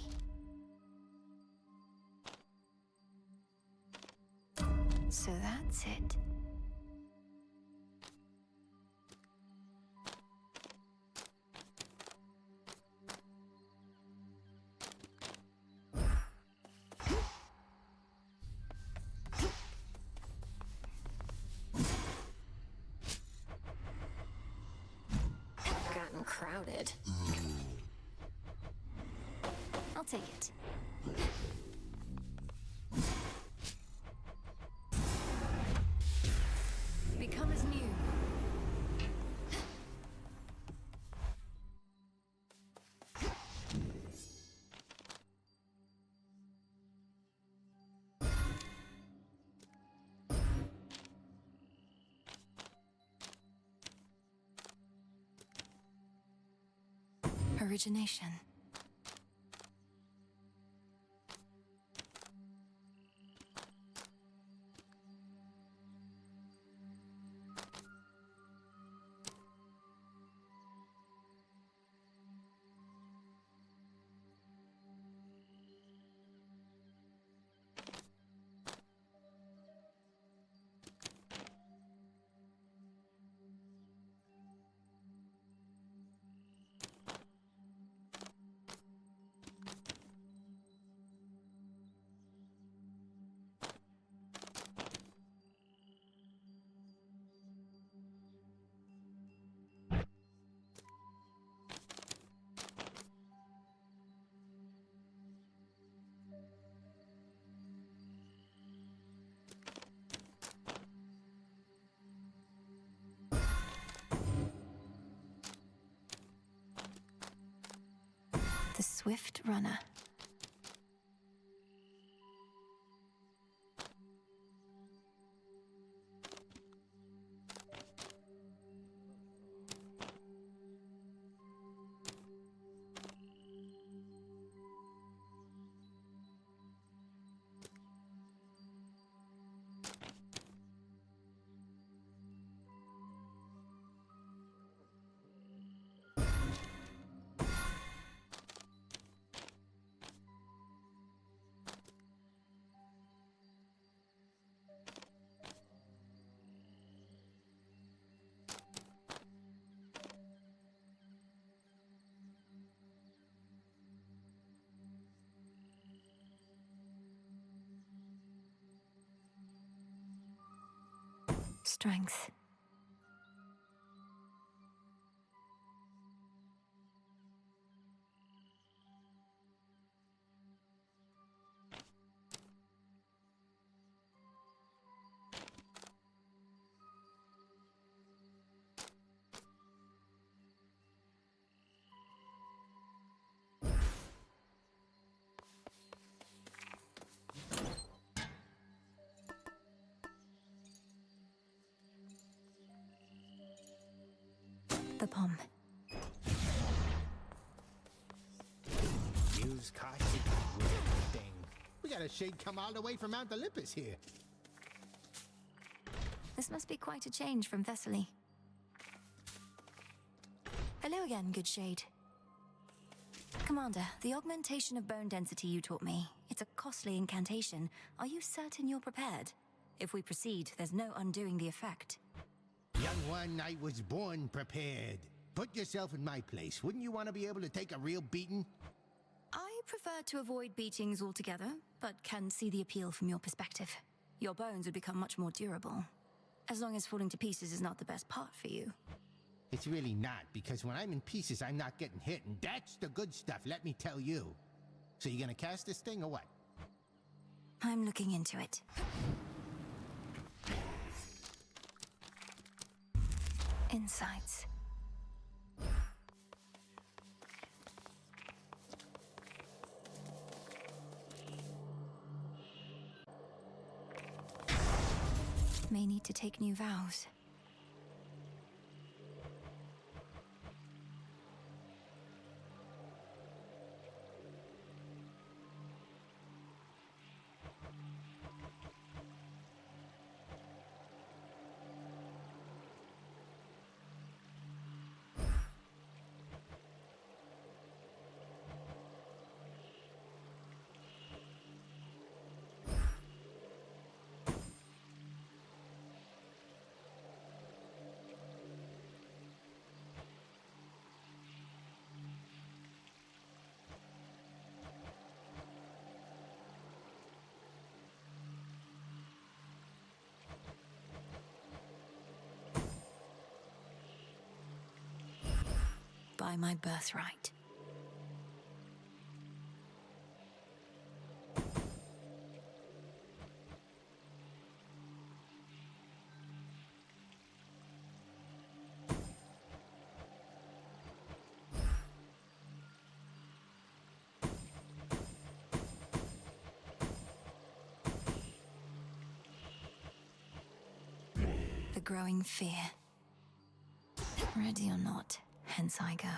So that's it. Gotten crowded. I'll take it. Become as new. Origination. The swift runner. Strength. The palm. Use caustic thing. We got a shade come all the way from Mount Olympus here. This must be quite a change from Thessaly. Hello again, good shade. Commander, the augmentation of bone density you taught me, it's a costly incantation. Are you certain you're prepared? If we proceed, there's no undoing the effect. Young one, I was born prepared. Put yourself in my place. Wouldn't you want to be able to take a real beating? I prefer to avoid beatings altogether, but can see the appeal from your perspective. Your bones would become much more durable. As long as falling to pieces is not the best part for you. It's really not, because when I'm in pieces, I'm not getting hit, and that's the good stuff, let me tell you. So you gonna cast this thing, or what? I'm looking into it. Insights. May need to take new vows. By my birthright. The growing fear. Ready or not, hence I go.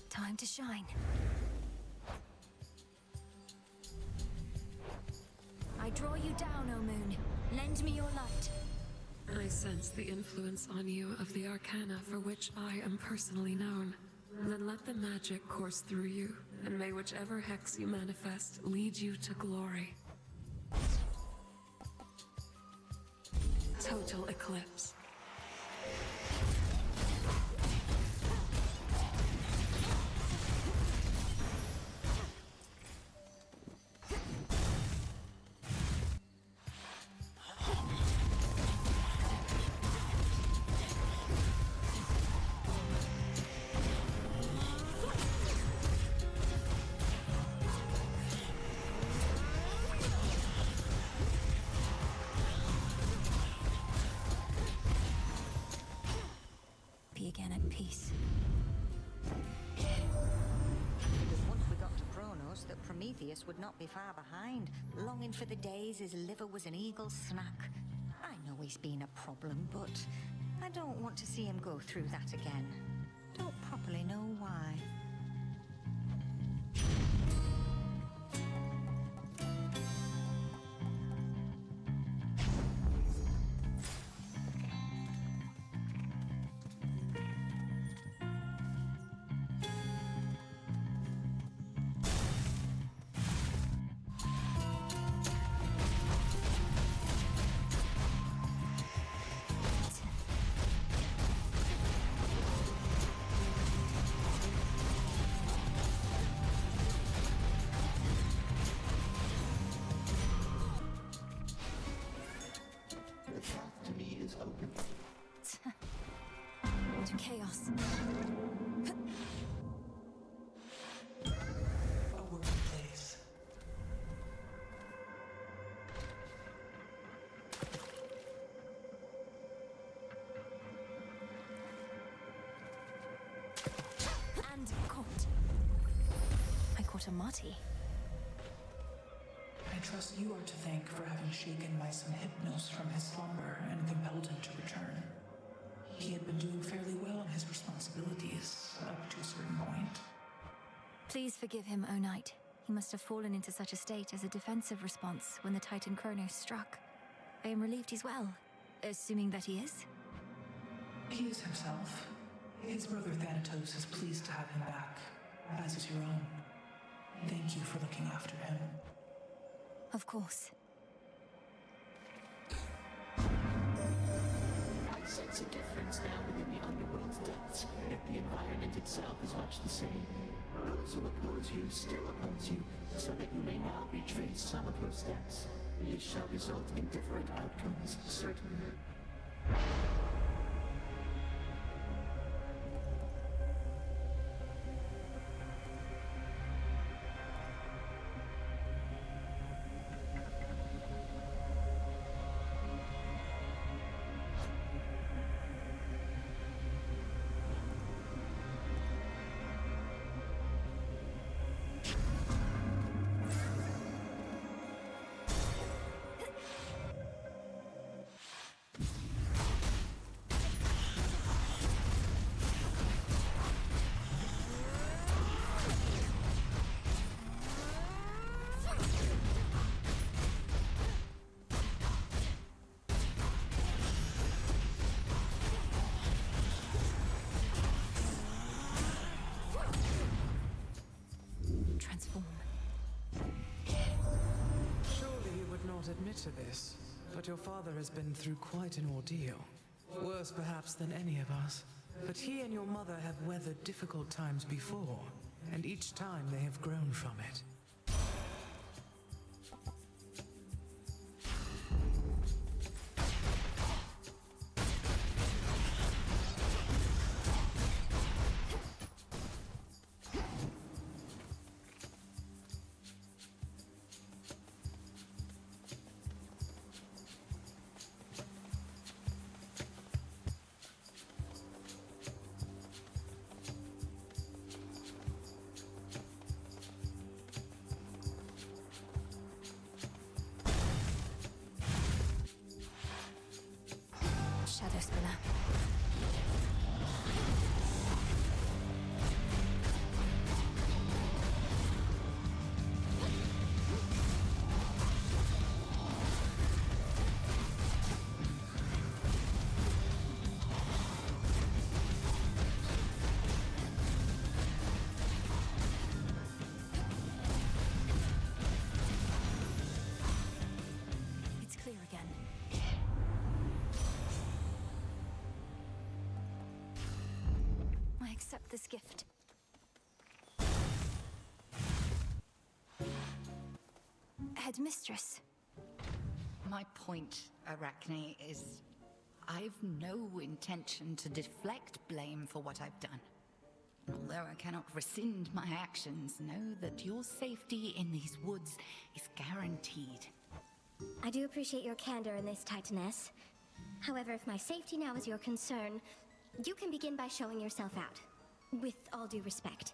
Time to shine. I draw you down, O moon. Lend me your light. I sense the influence on you of the arcana for which I am personally known. Then let the magic course through you, and may whichever hex you manifest lead you to glory. Total eclipse. Again at peace. It was once we got to Kronos that Prometheus would not be far behind, longing for the days his liver was an eagle's snack. I know he's been a problem, but I don't want to see him go through that again. Don't properly know why. To chaos. A word, please. And caught. I caught a Marty. I trust you are to thank for having shaken my son Hypnos from his slumber and compelled him to return. He had been doing fairly well in his responsibilities, up to a certain point. Please forgive him, O Knight. He must have fallen into such a state as a defensive response when the Titan Kronos struck. I am relieved he's well, assuming that he is. He is himself. His brother Thanatos is pleased to have him back, as is your own. Thank you for looking after him. Of course. sense a difference now within the underworld's depths, yet the environment itself is much the same. Those who oppose you still oppose you, so that you may now retrace some of your steps. It shall result in different outcomes, certainly. Admit to this, but your father has been through quite an ordeal. Worse perhaps than any of us. But he and your mother have weathered difficult times before, and each time they have grown from it. Shadow Spinner. It's clear again. I accept this gift. Headmistress. My point, Arachne, is I've no intention to deflect blame for what I've done. Although I cannot rescind my actions, know that your safety in these woods is guaranteed. I do appreciate your candor in this, Titaness. However, if my safety now is your concern, you can begin by showing yourself out. With all due respect.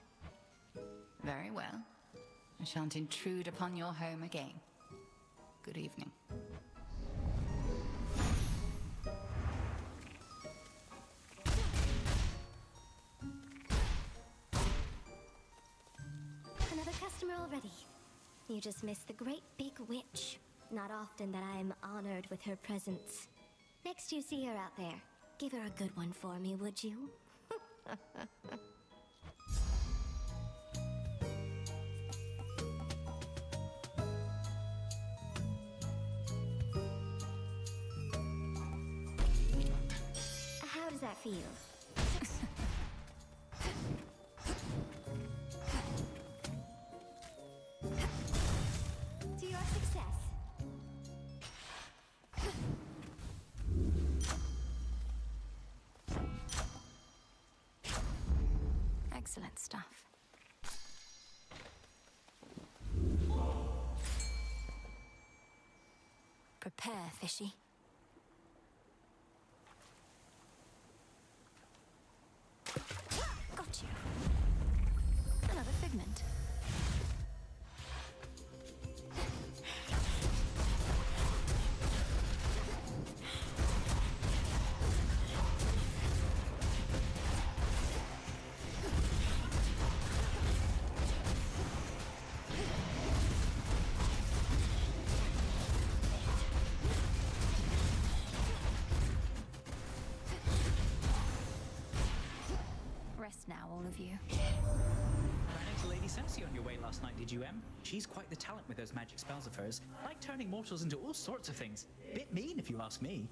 Very well. I shan't intrude upon your home again. Good evening. Another customer already. You just missed the great big witch. Not often that I am honored with her presence. Next you see her out there, give her a good one for me, would you? How does that feel? To your success. Excellent stuff. Prepare, fishy. Got you. Another figment. Rest now, all of you. Ran into Lady Cersei on your way last night, did you, Em? She's quite the talent with those magic spells of hers. Like turning mortals into all sorts of things. Bit mean, if you ask me.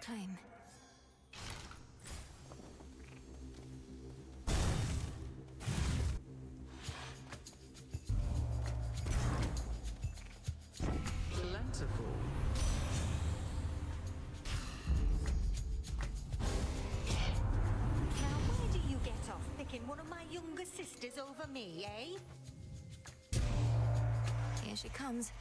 claim. Plentiful. Now, where do you get off picking one of my younger sisters over me, eh? Here she comes.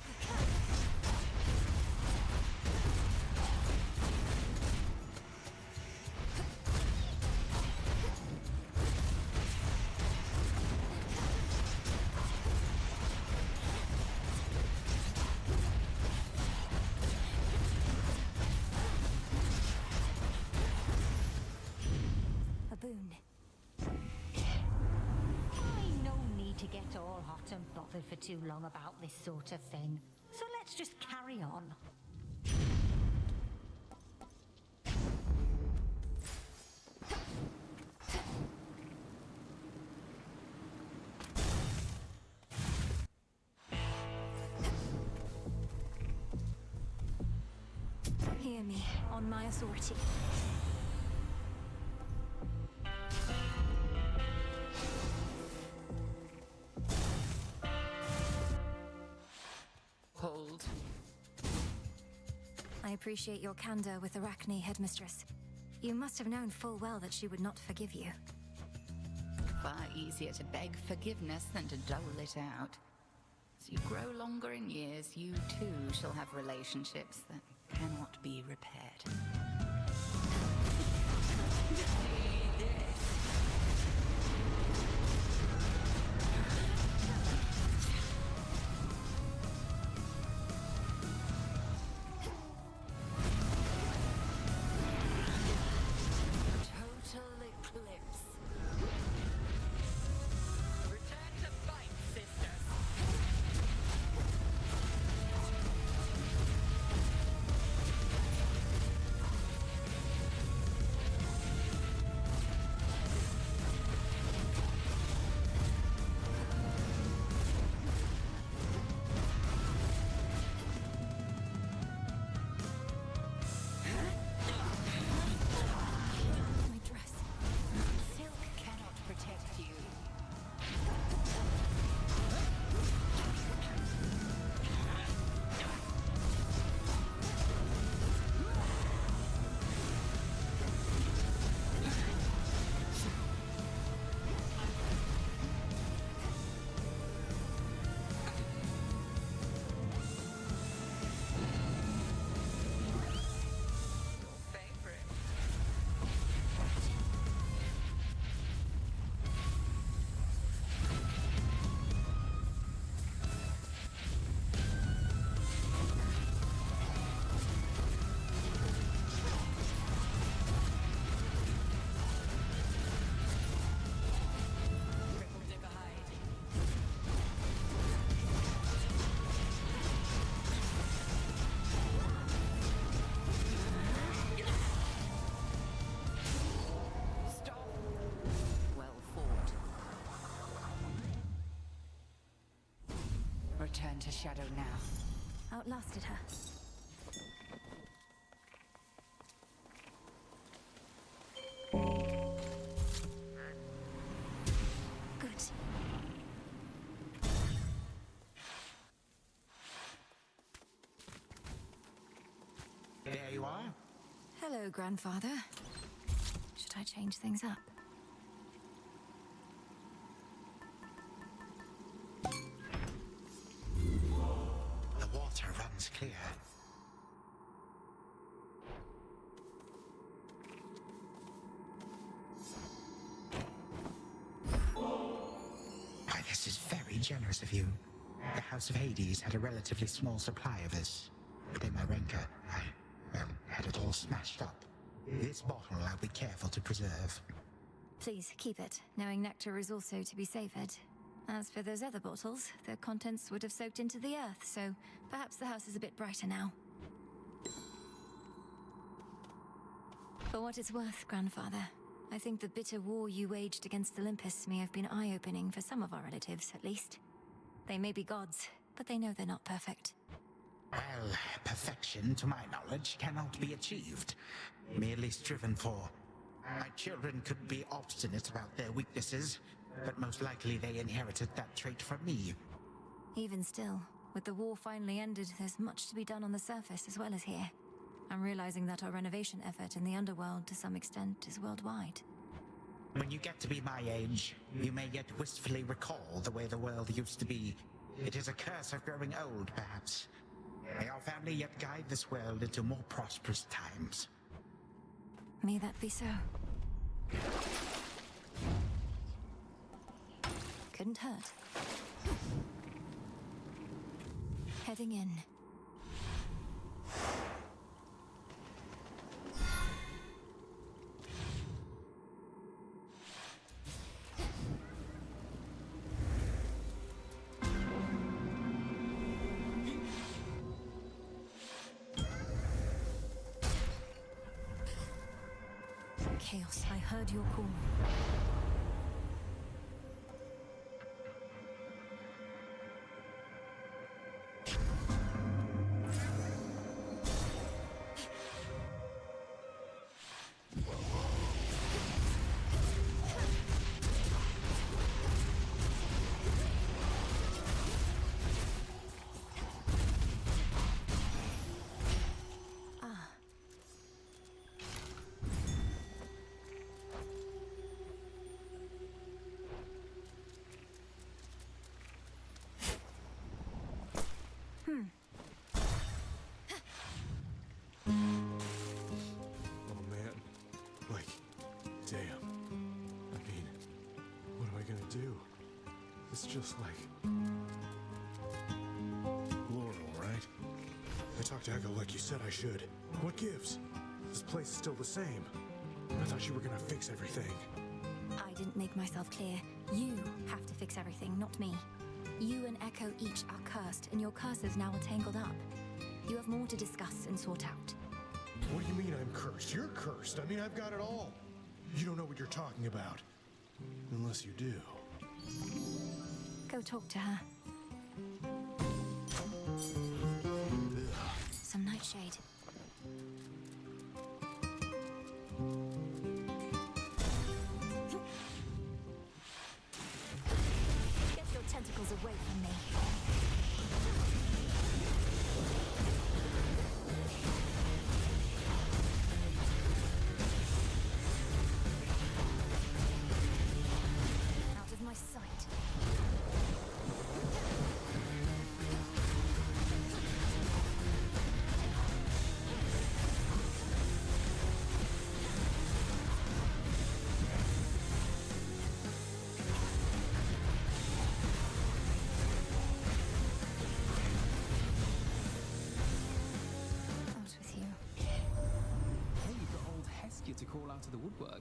A boon. No need to get all hot and bothered for too long about this sort of thing. So let's just carry on. Hear me, on my authority. Hold. I appreciate your candor with Arachne, Headmistress. You must have known full well that she would not forgive you. Far easier to beg forgiveness than to dole it out. As you grow longer in years, you too shall have relationships that cannot be repaired. Total eclipse. Return to fight, sisters. My dress. Silk cannot protect you. Well fought. Return to Shadow now. Outlasted her. Good. There you are. Hello, Grandfather. Should I change things up? The water runs clear. Why, this is very generous of you. The House of Hades had a relatively small supply of this. But in my rancor, I had it all smashed up. This bottle I'll be careful to preserve. Please, keep it, knowing nectar is also to be savored. As for those other bottles, the contents would have soaked into the earth, so perhaps the house is a bit brighter now. For what it's worth, Grandfather, I think the bitter war you waged against Olympus may have been eye-opening for some of our relatives, at least. They may be gods, but they know they're not perfect. Well, perfection, to my knowledge, cannot be achieved. Merely striven for. My children could be obstinate about their weaknesses, but most likely they inherited that trait from me. Even still, with the war finally ended, there's much to be done on the surface as well as here. I'm realizing that our renovation effort in the underworld, to some extent, is worldwide. When you get to be my age, you may yet wistfully recall the way the world used to be. It is a curse of growing old, perhaps. May our family yet guide this world into more prosperous times. May that be so. Couldn't hurt. Heading in. Chaos, I heard your call. Oh man, like, damn. I mean, what am I gonna do? It's just like Laurel, right? I talked to Echo like you said I should. What gives? This place is still the same. I thought you were gonna fix everything. I didn't make myself clear. You have to fix everything, not me. You and Echo each are cursed, and your curses now are tangled up. You have more to discuss and sort out. What do you mean I'm cursed? You're cursed. I mean, I've got it all. You don't know what you're talking about. Unless you do. Go talk to her. Some nightshade. Get your tentacles away from me. Out of my sight. To crawl out of the woodwork.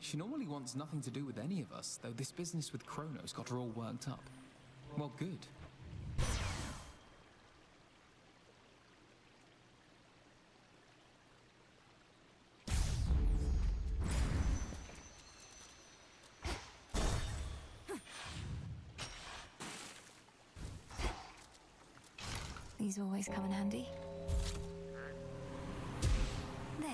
She normally wants nothing to do with any of us, though this business with Kronos got her all worked up. Well, good. These always come in handy. There.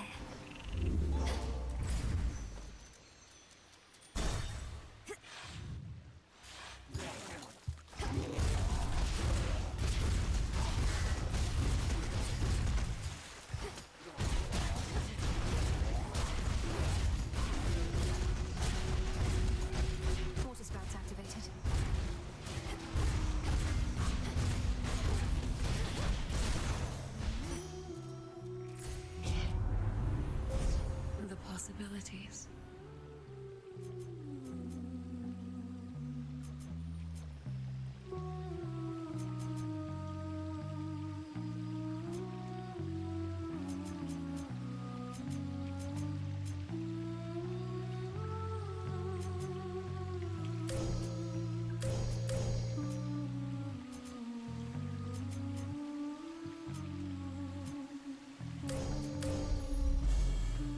Water spouts activated. The possibilities.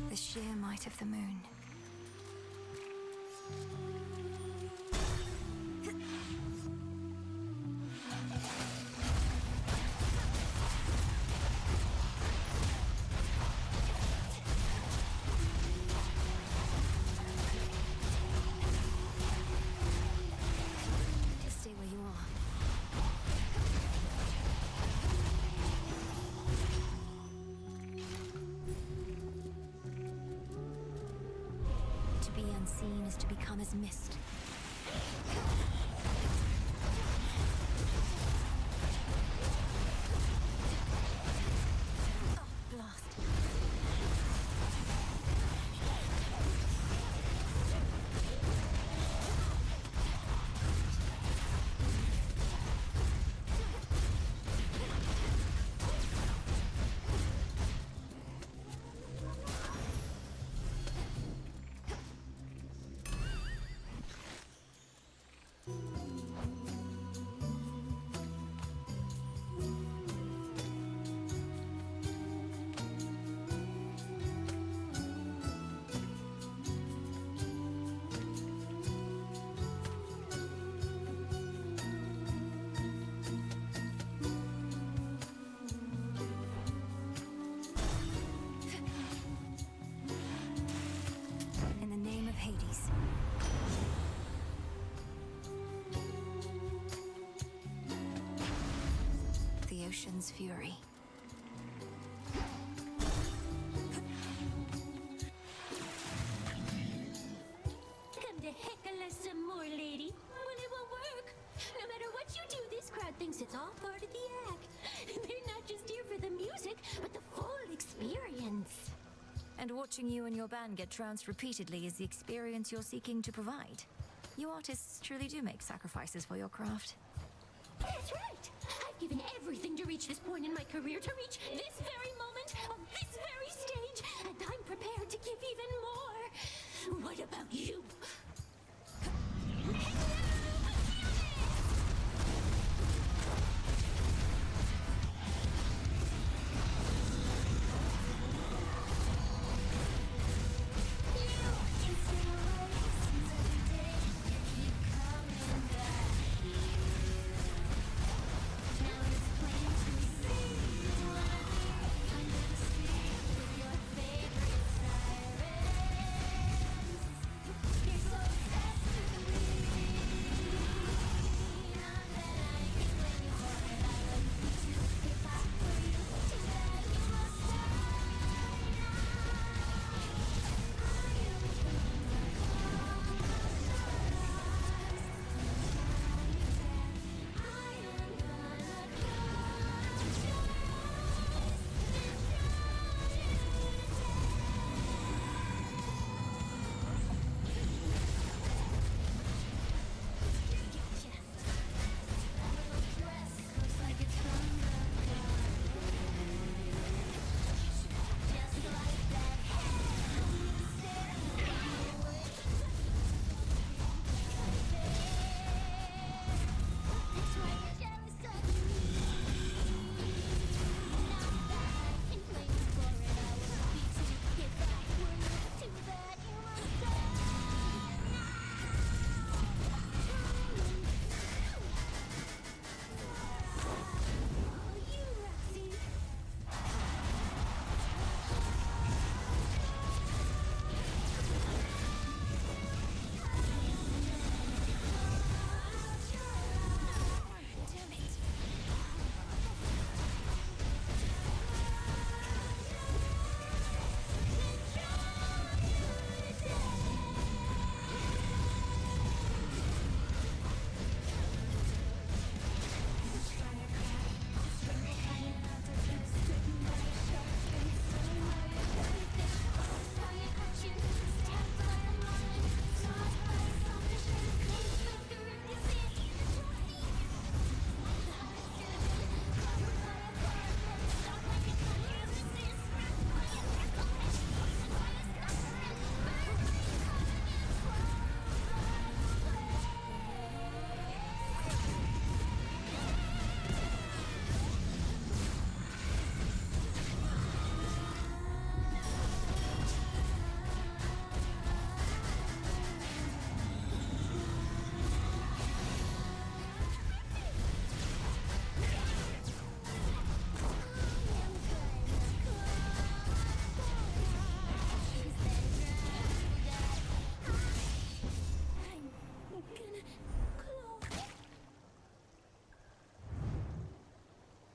The sheer might of the moon. be unseen is to become as mist. Oh, blast. In the name of Hades. The ocean's fury. Come to heckle us some more, lady. Well, it won't work. No matter what you do, this crowd thinks it's all part of the act. They're not just here for the music, but the full experience. And watching you and your band get trounced repeatedly is the experience you're seeking to provide. You artists truly do make sacrifices for your craft. That's right. I've given everything to reach this point in my career, to reach this very moment on this very stage, and I'm prepared to give even more. What about you?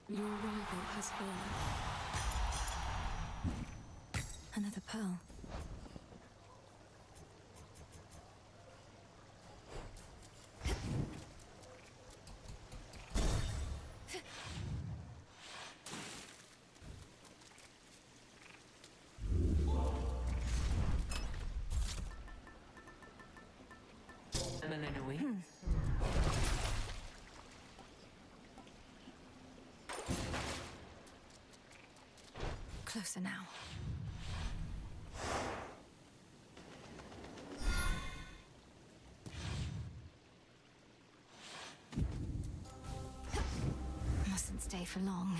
Your rival has fallen. Another pearl. Melinoë. Closer now. Mustn't stay for long.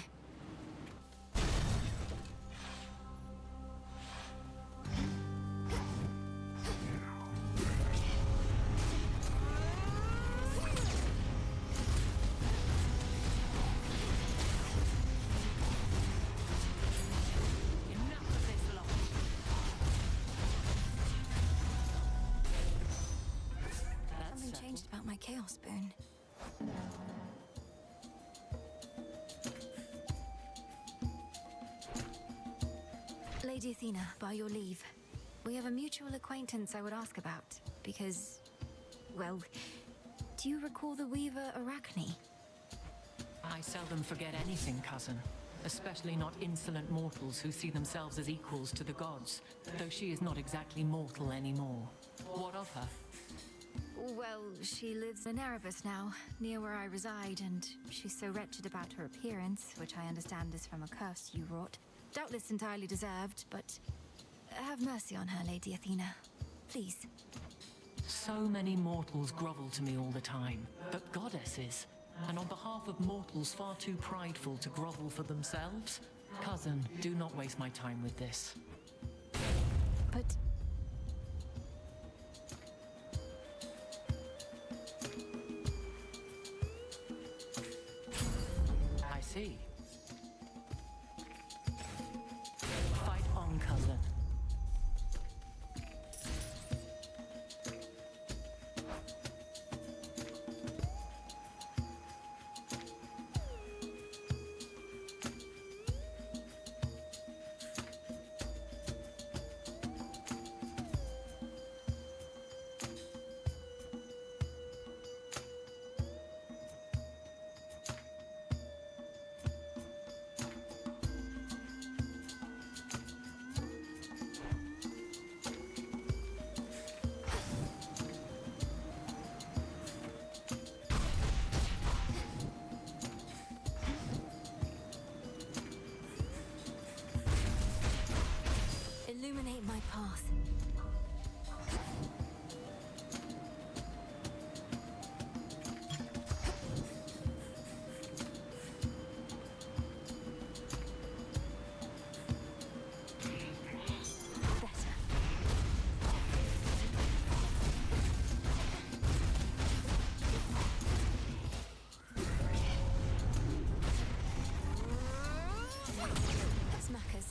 Something changed about my chaos spoon. Lady Athena, by your leave, we have a mutual acquaintance I would ask about, because, well, do you recall the weaver Arachne? I seldom forget anything, cousin. Especially not insolent mortals who see themselves as equals to the gods, though she is not exactly mortal anymore. What of her? Well, she lives in Erebus now, near where I reside, and she's so wretched about her appearance, which I understand is from a curse you wrought. Doubtless entirely deserved, but have mercy on her, Lady Athena. Please. So many mortals grovel to me all the time, but goddesses, and on behalf of mortals far too prideful to grovel for themselves? Cousin, do not waste my time with this. But... I see. Fight on, cousin. Illuminate my path. Smackers.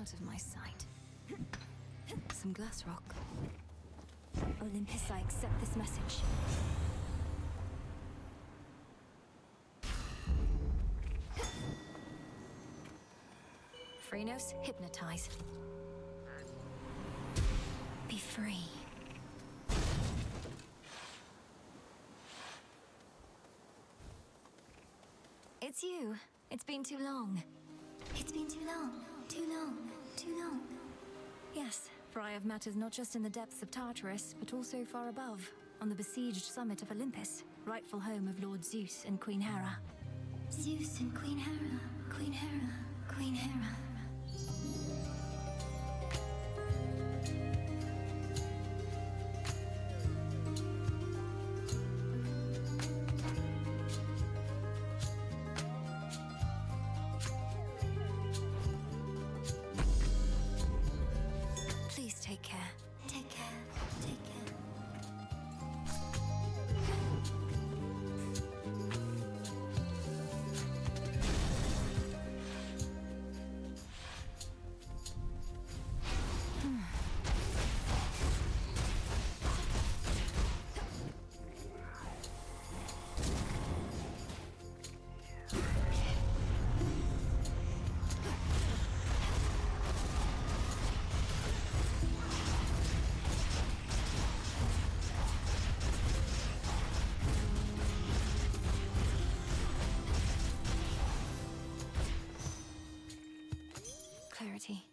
Out of my sight. Some glass rock. Olympus, I accept this message. Phrenos, hypnotize. Be free. It's you. It's been too long. It's been too long. Too long. Too long. Yes, for I have matters not just in the depths of Tartarus, but also far above, on the besieged summit of Olympus, rightful home of Lord Zeus and Queen Hera. Zeus and Queen Hera. Queen Hera. Queen Hera. Please take care. Take care. Take care. Clarity.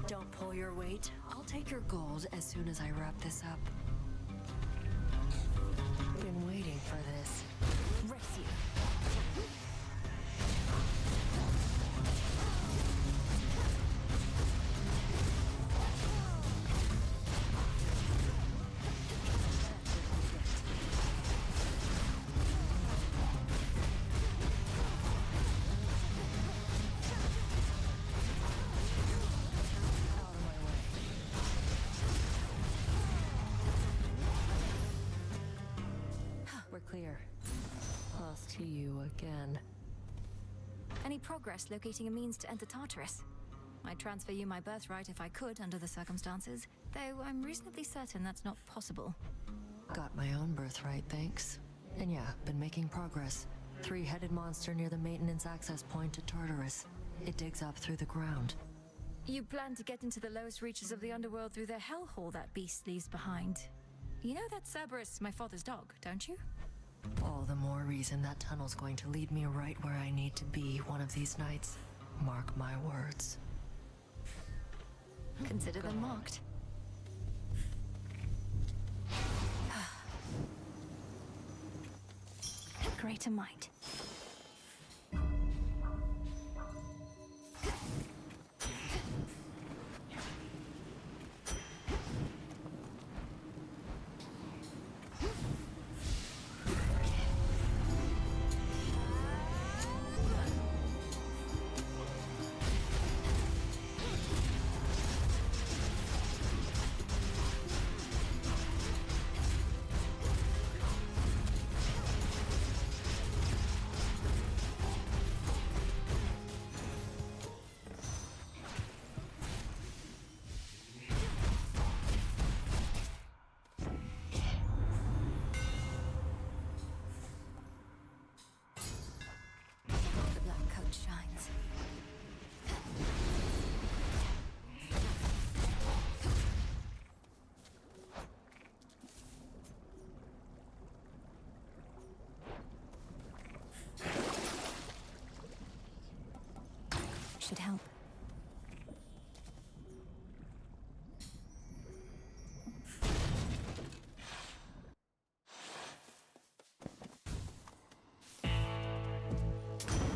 Don't pull your weight. I'll take your gold as soon as I wrap this up. Been waiting for this. Race you. We're clear. Lost to you again. Any progress locating a means to enter Tartarus? I'd transfer you my birthright if I could under the circumstances, though I'm reasonably certain that's not possible. Got my own birthright, thanks. And yeah, been making progress. 3-headed monster near the maintenance access point to Tartarus. It digs up through the ground. You plan to get into the lowest reaches of the underworld through the hellhole that beast leaves behind. You know that Cerberus, my father's dog, don't you? All the more reason that tunnel's going to lead me right where I need to be one of these nights. Mark my words. Consider them marked. Greater might. The black coat shines. Should help.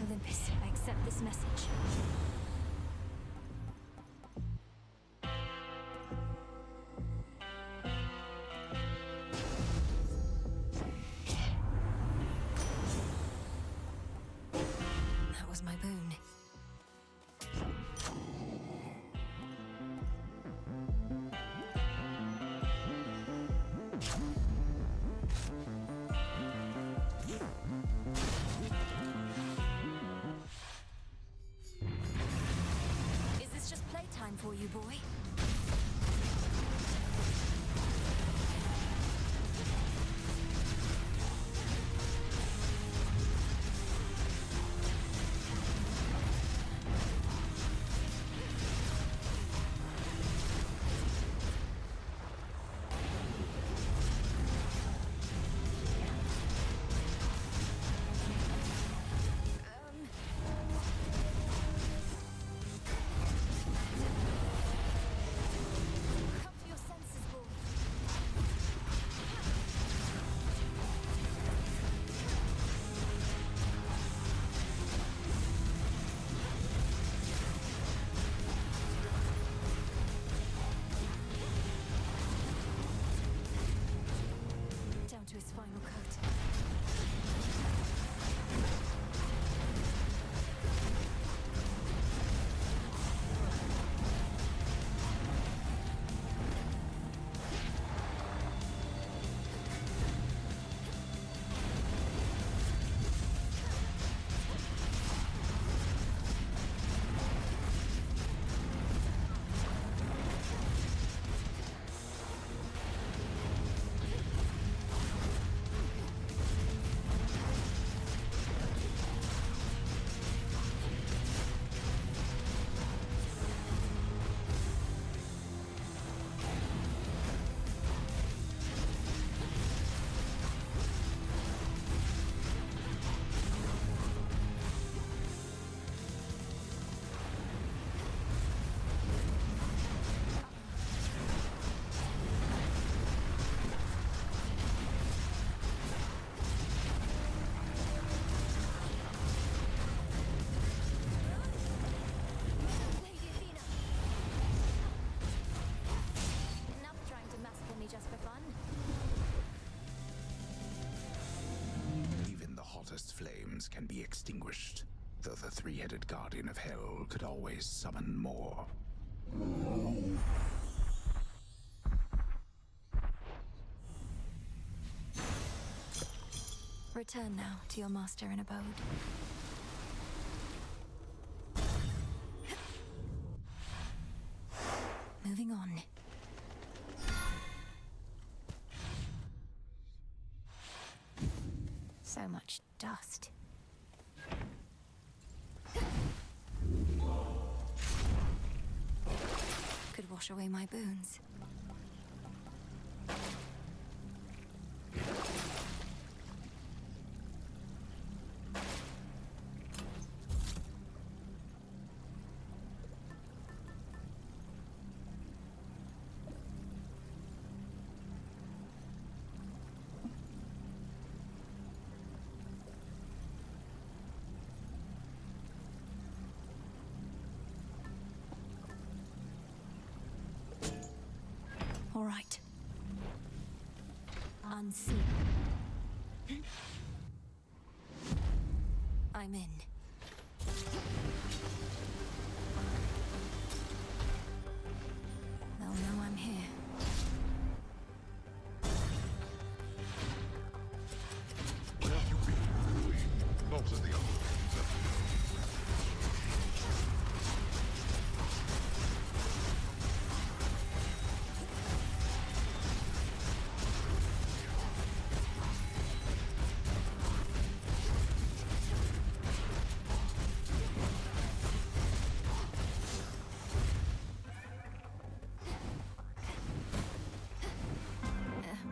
Olympus, I accept this message. That was my boon. Is this just playtime for you, boy? flames can be extinguished, though the three-headed guardian of hell could always summon more. Return now to your master and abode. Moving on. So much dust. Could wash away my boons. All right. Unseen. I'm in. They'll know I'm here. Where have you been, Melinoë? Not in the other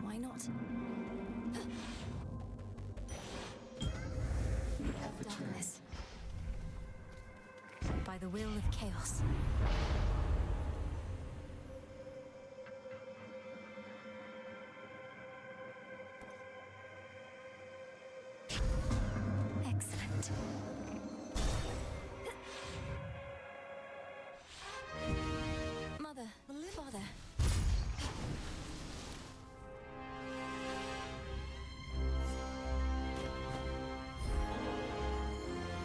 Why not? Darkness. By the will of chaos. Excellent. Mother, father.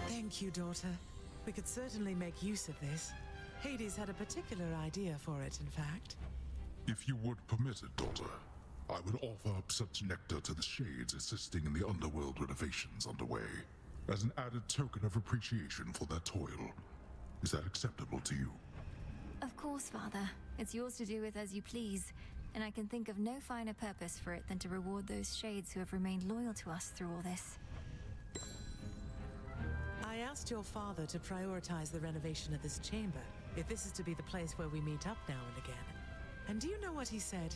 Thank you, daughter. We could certainly make use of this. Hades had a particular idea for it, in fact. If you would permit it, daughter, I would offer up such nectar to the Shades assisting in the underworld renovations underway, as an added token of appreciation for their toil. Is that acceptable to you? Of course, Father. It's yours to do with as you please, and I can think of no finer purpose for it than to reward those Shades who have remained loyal to us through all this. I asked your father to prioritize the renovation of this chamber, if this is to be the place where we meet up now and again. And do you know what he said?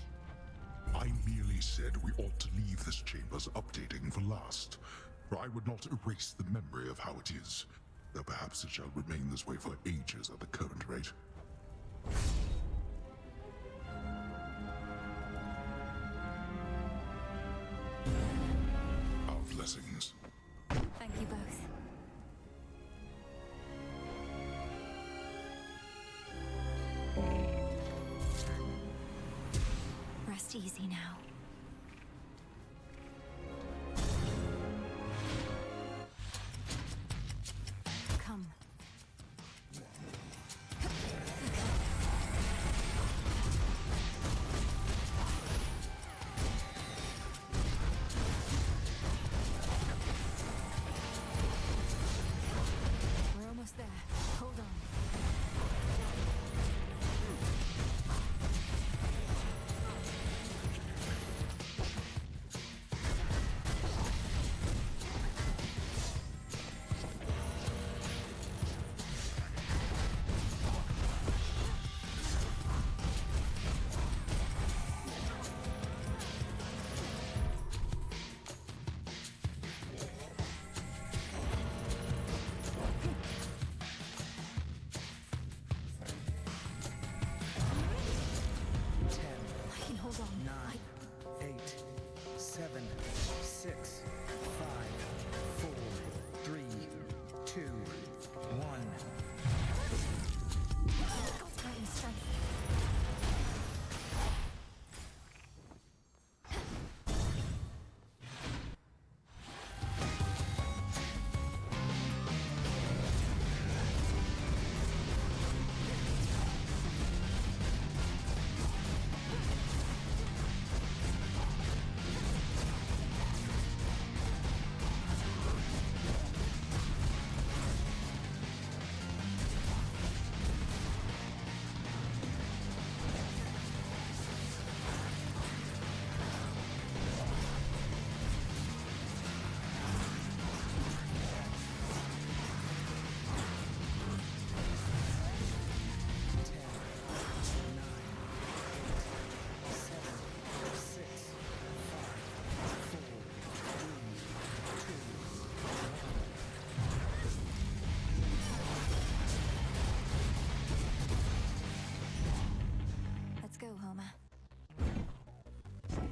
I merely said we ought to leave this chamber's updating for last, for I would not erase the memory of how it is, though perhaps it shall remain this way for ages at the current rate. Our blessings. Thank you both. Rest easy now. Come. We're almost there. Hold on.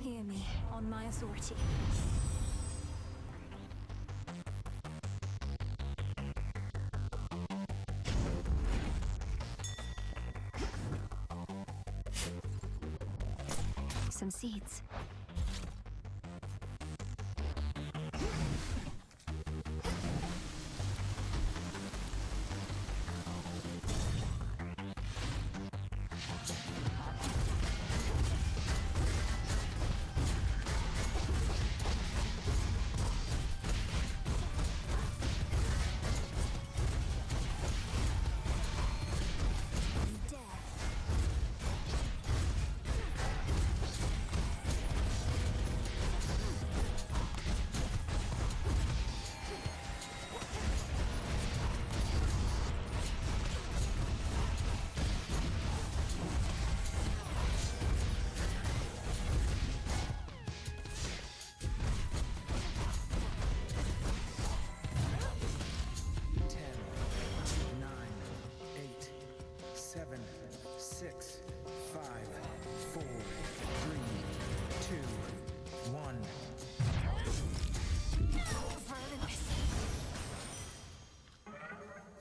Hear me, on my authority. Some seeds.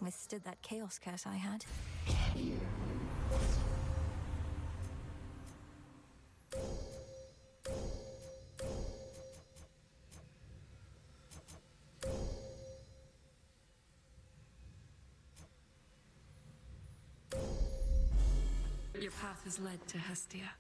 Withstood that chaos curse I had. Your path has led to Hestia.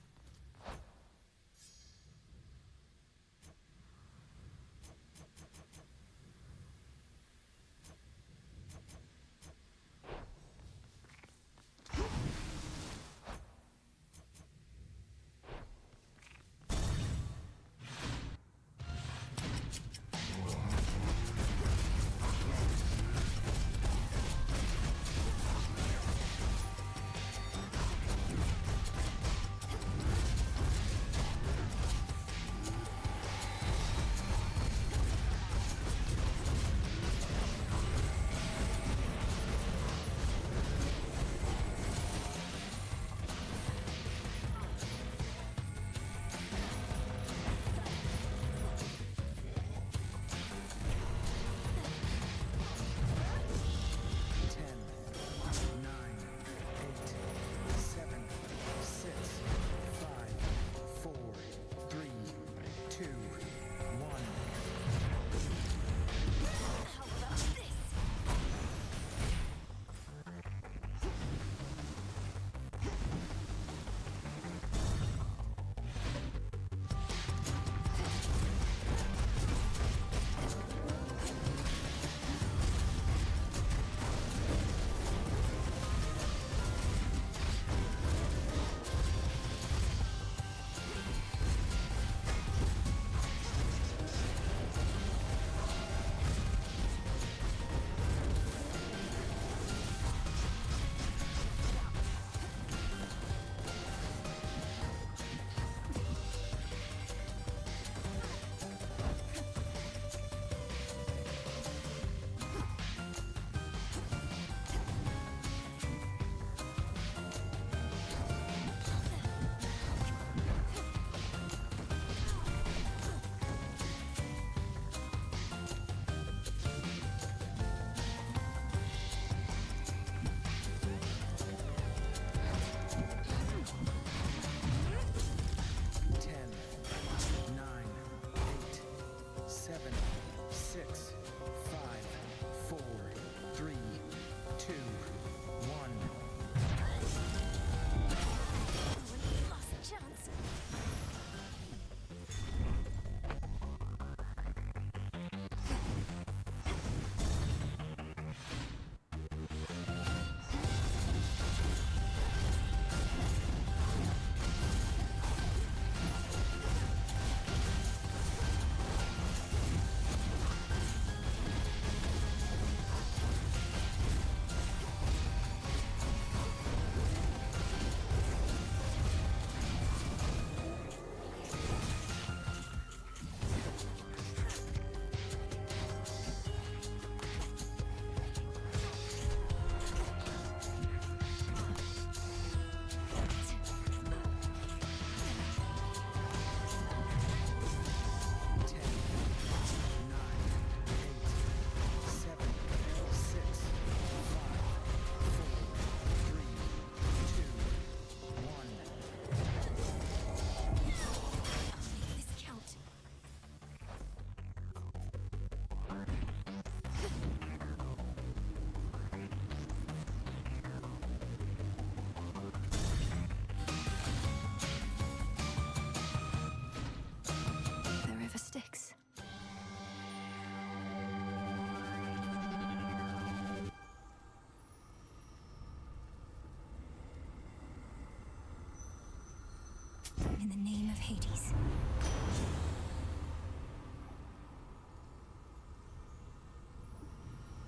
in the name of Hades.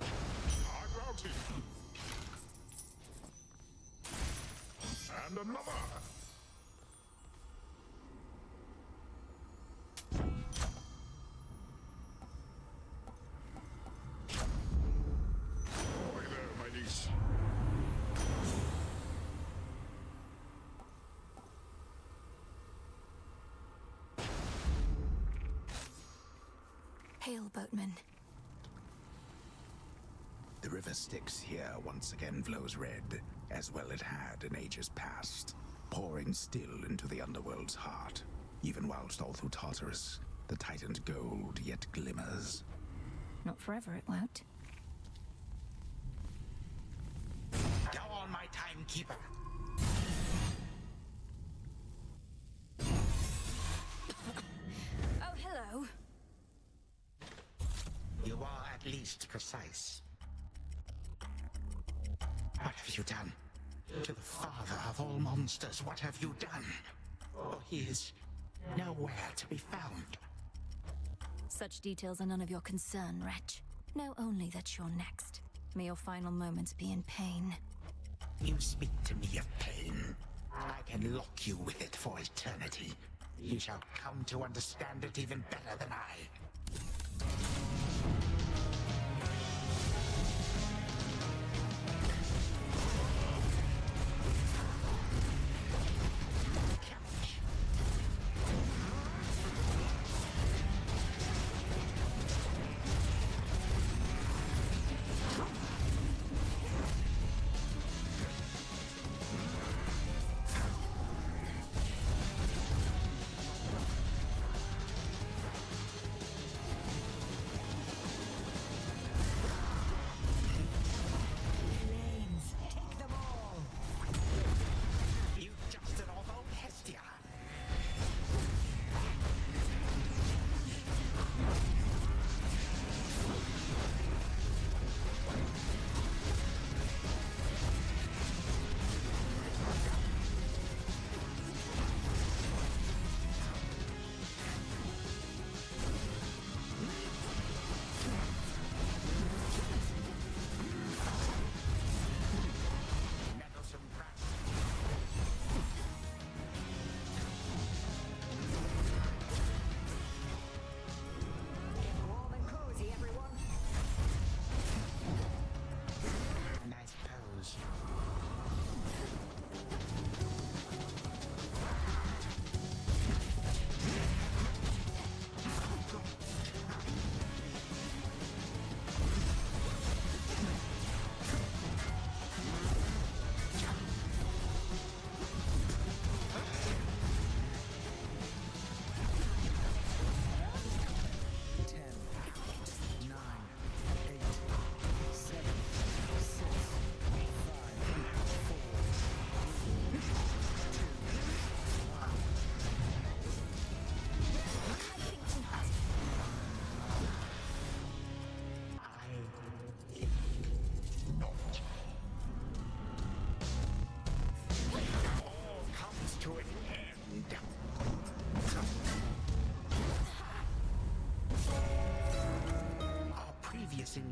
I'm routed. And another. Boy there, my niece. Hail, boatman. The river Styx here once again flows red, as well it had in ages past, pouring still into the underworld's heart, even whilst all through Tartarus, the titan's gold yet glimmers. Not forever, it won't. Go on, my timekeeper. Oh, hello. You are at least precise. What have you done? To the father of all monsters, what have you done? Oh, he is nowhere to be found. Such details are none of your concern, wretch. Know only that you're next. May your final moments be in pain. You speak to me of pain. I can lock you with it for eternity. You shall come to understand it even better than I.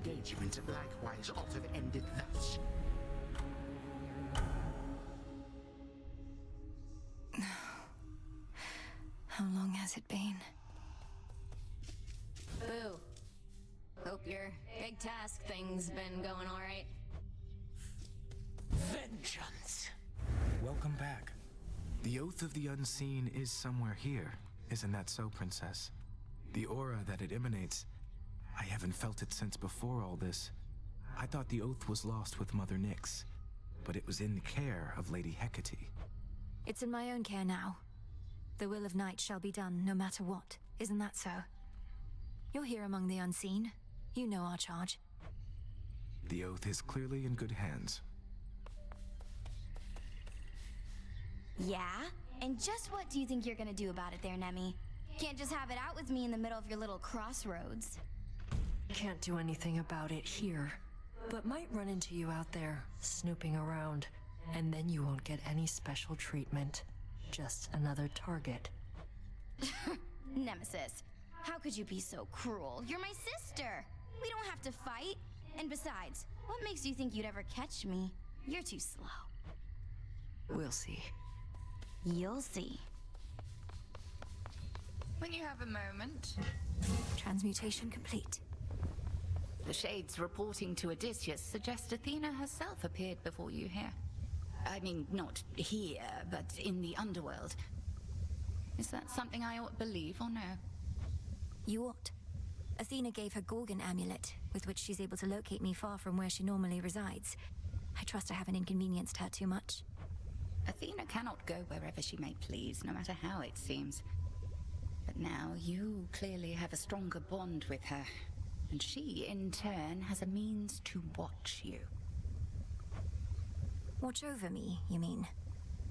Engagement likewise ought to have ended thus. How long has it been? Boo. Hope your big task thing's been going alright. Vengeance! Welcome back. The Oath of the Unseen is somewhere here, isn't that so, Princess? The aura that it emanates, I haven't felt it since before all this. I thought the oath was lost with Mother Nyx, but it was in the care of Lady Hecate. It's in my own care now. The will of Night shall be done, no matter what. Isn't that so? You're here among the unseen. You know our charge. The oath is clearly in good hands. Yeah? And just what do you think you're gonna do about it there, Nemi? Can't just have it out with me in the middle of your little crossroads. Can't do anything about it here, but might run into you out there, snooping around, and then you won't get any special treatment. just another target. Nemesis, how could you be so cruel? You're my sister! We don't have to fight. And besides, what makes you think you'd ever catch me? You're too slow. We'll see. You'll see. When you have a moment. Transmutation complete. The shades reporting to Odysseus suggest Athena herself appeared before you here. I mean, not here, but in the underworld. Is that something I ought believe or no? You ought. Athena gave her Gorgon amulet, with which she's able to locate me far from where she normally resides. I trust I haven't inconvenienced her too much. Athena cannot go wherever she may please, no matter how it seems. But now you clearly have a stronger bond with her, and she, in turn, has a means to watch you. Watch over me, you mean?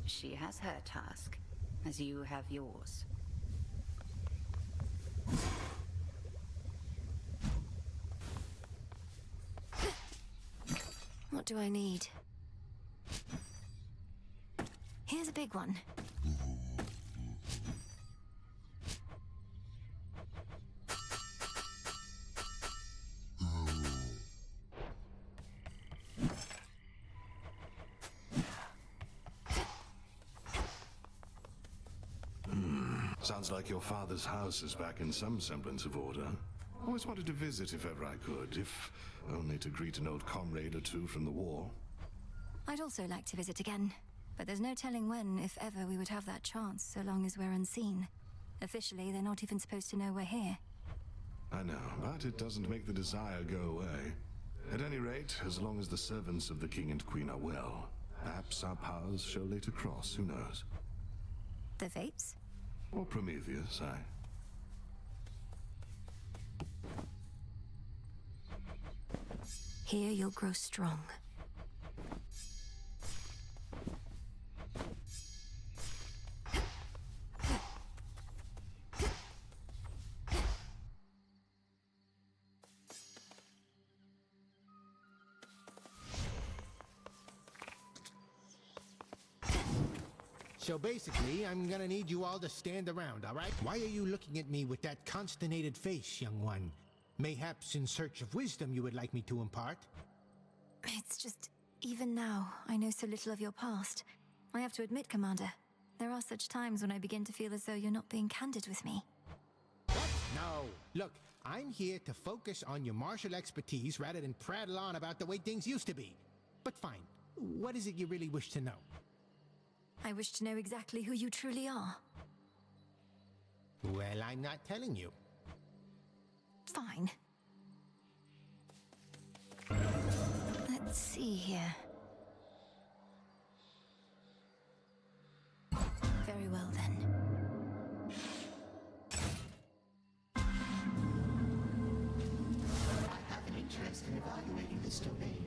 She has her task, as you have yours. What do I need? Here's a big one. Sounds like your father's house is back in some semblance of order. Always wanted to visit if ever I could, if only to greet an old comrade or two from the war. I'd also like to visit again, but there's no telling when, if ever, we would have that chance, so long as we're unseen. Officially, they're not even supposed to know we're here. I know, but it doesn't make the desire go away. At any rate, as long as the servants of the king and queen are well, perhaps our paths shall later cross, who knows? The Fates? Or Prometheus, aye. Here you'll grow strong. So basically, I'm gonna need you all to stand around, all right? Why are you looking at me with that consternated face, young one? Mayhaps in search of wisdom you would like me to impart? It's just, even now, I know so little of your past. I have to admit, Commander, there are such times when I begin to feel as though you're not being candid with me. What? No. Look, I'm here to focus on your martial expertise rather than prattle on about the way things used to be. But fine, what is it you really wish to know? I wish to know exactly who you truly are. Well, I'm not telling you. Fine. Let's see here. Very well, then. I have an interest in evaluating this domain.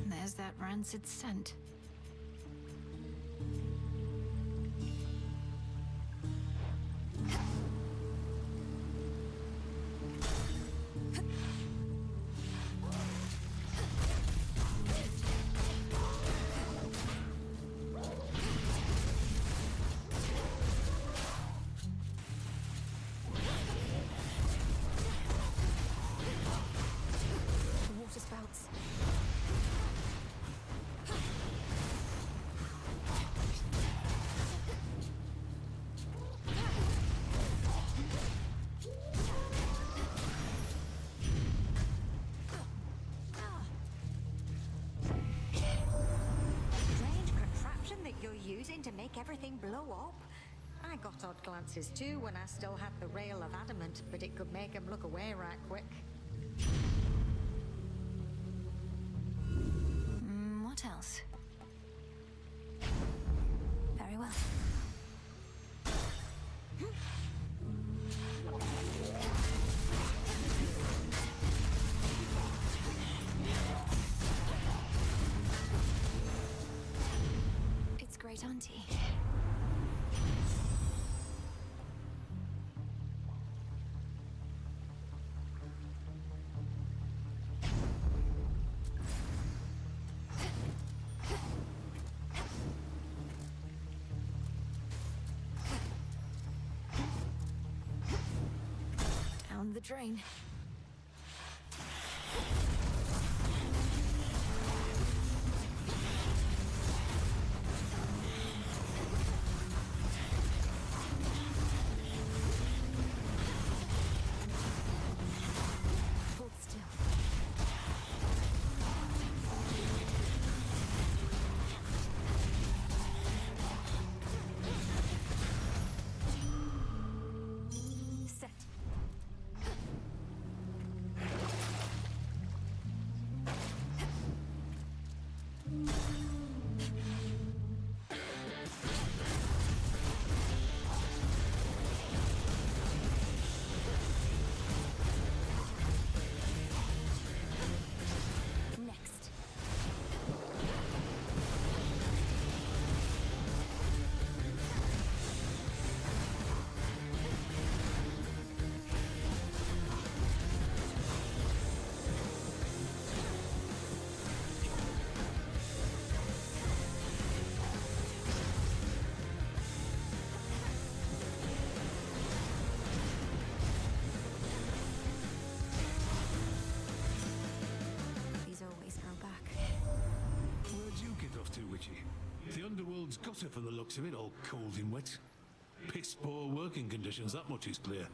There's that rancid scent. The water spouts. Using to make everything blow up? I got odd glances too when I still had the rail of adamant, but it could make them look away right quick. What else? Very well. Great auntie. drain. Hold still. Set. Next. These always grow back. Where'd you get off to, Witchy? The underworld's got it from the looks of it, all cold and wet. Piss poor working conditions, that much is clear.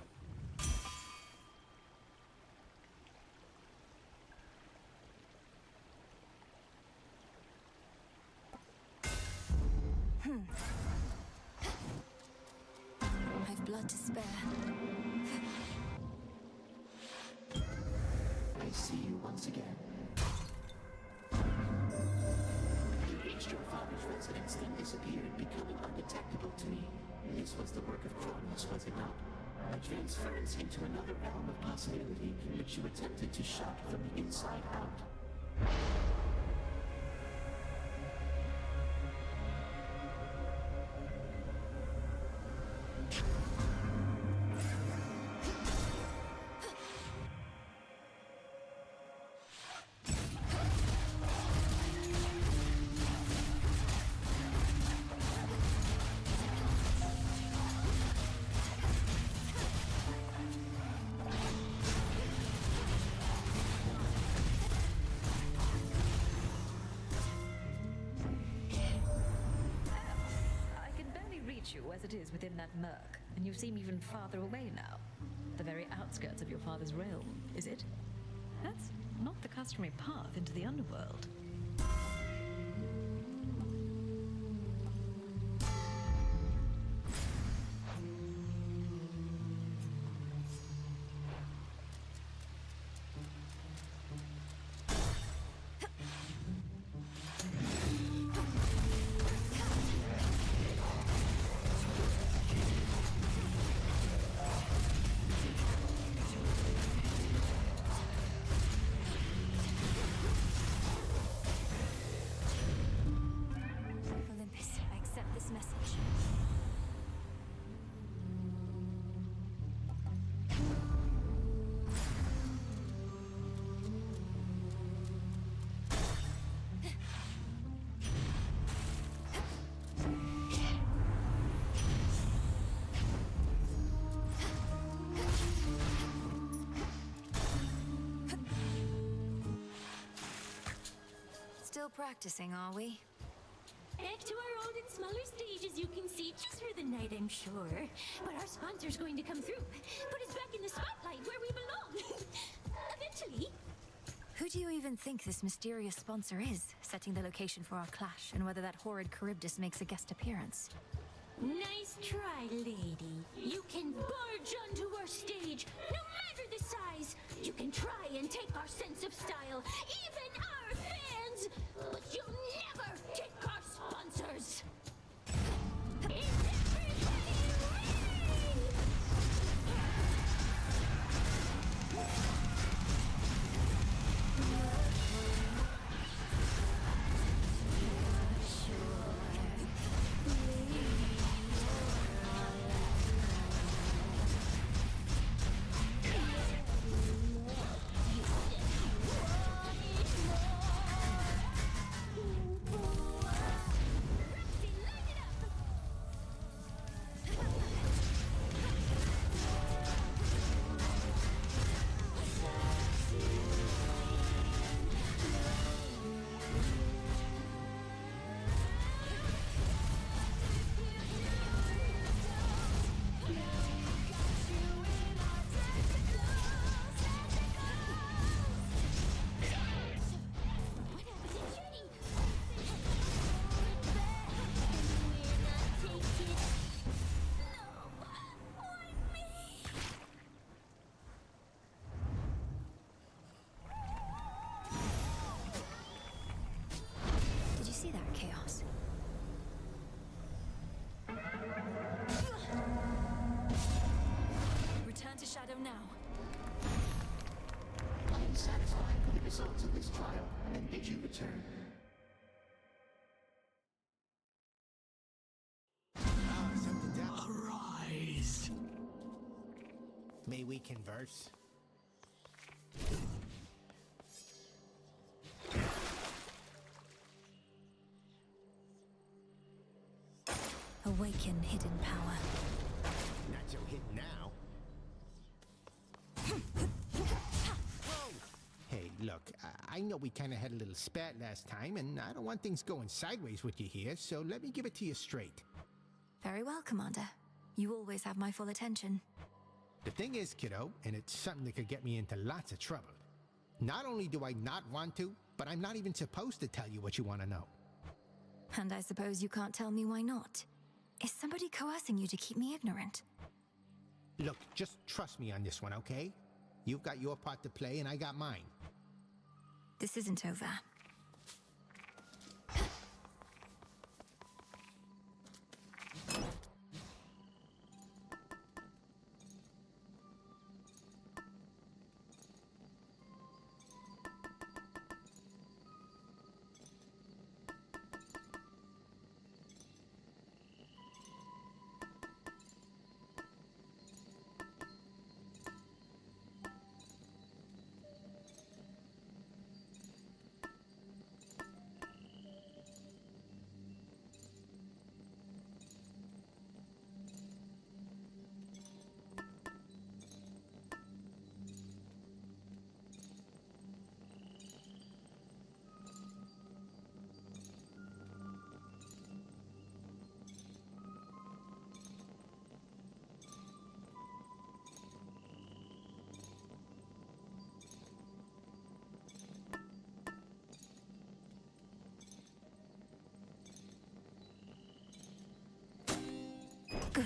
I've blood to spare. I see you once again. You reached your father's residence, then disappeared, becoming undetectable to me. This was the work of Kronos, was it not? A transference into another realm of possibility, which you attempted to shut from the inside out. I can barely reach you as it is within that murk, and you seem even farther away now. The very outskirts of your father's realm, is it? That's not the customary path into the underworld. Olympus, I accept this message. Still practicing, are we? Back to our old and smaller stages, you can see, just for the night, I'm sure. But our sponsor's going to come through, put us back in the spotlight where we belong. Eventually. Who do you even think this mysterious sponsor is, setting the location for our clash, and whether that horrid Charybdis makes a guest appearance? Nice try, lady. You can barge onto our stage, no matter the size. You can try and take our sense of style, even our fans. But you'll never take our sponsors. Is everybody ready? and bid you return. Arise. May we converse? Awaken hidden power. Not so hidden now. Hey, look, I know we kind of had a little spat last time, and I don't want things going sideways with you here, so let me give it to you straight. Very well, Commander. You always have my full attention. The thing is, kiddo, and it's something that could get me into lots of trouble. Not only do I not want to, but I'm not even supposed to tell you what you want to know. And I suppose you can't tell me why not. Is somebody coercing you to keep me ignorant? Look, just trust me on this one, okay? You've got your part to play, and I got mine. This isn't over. Good.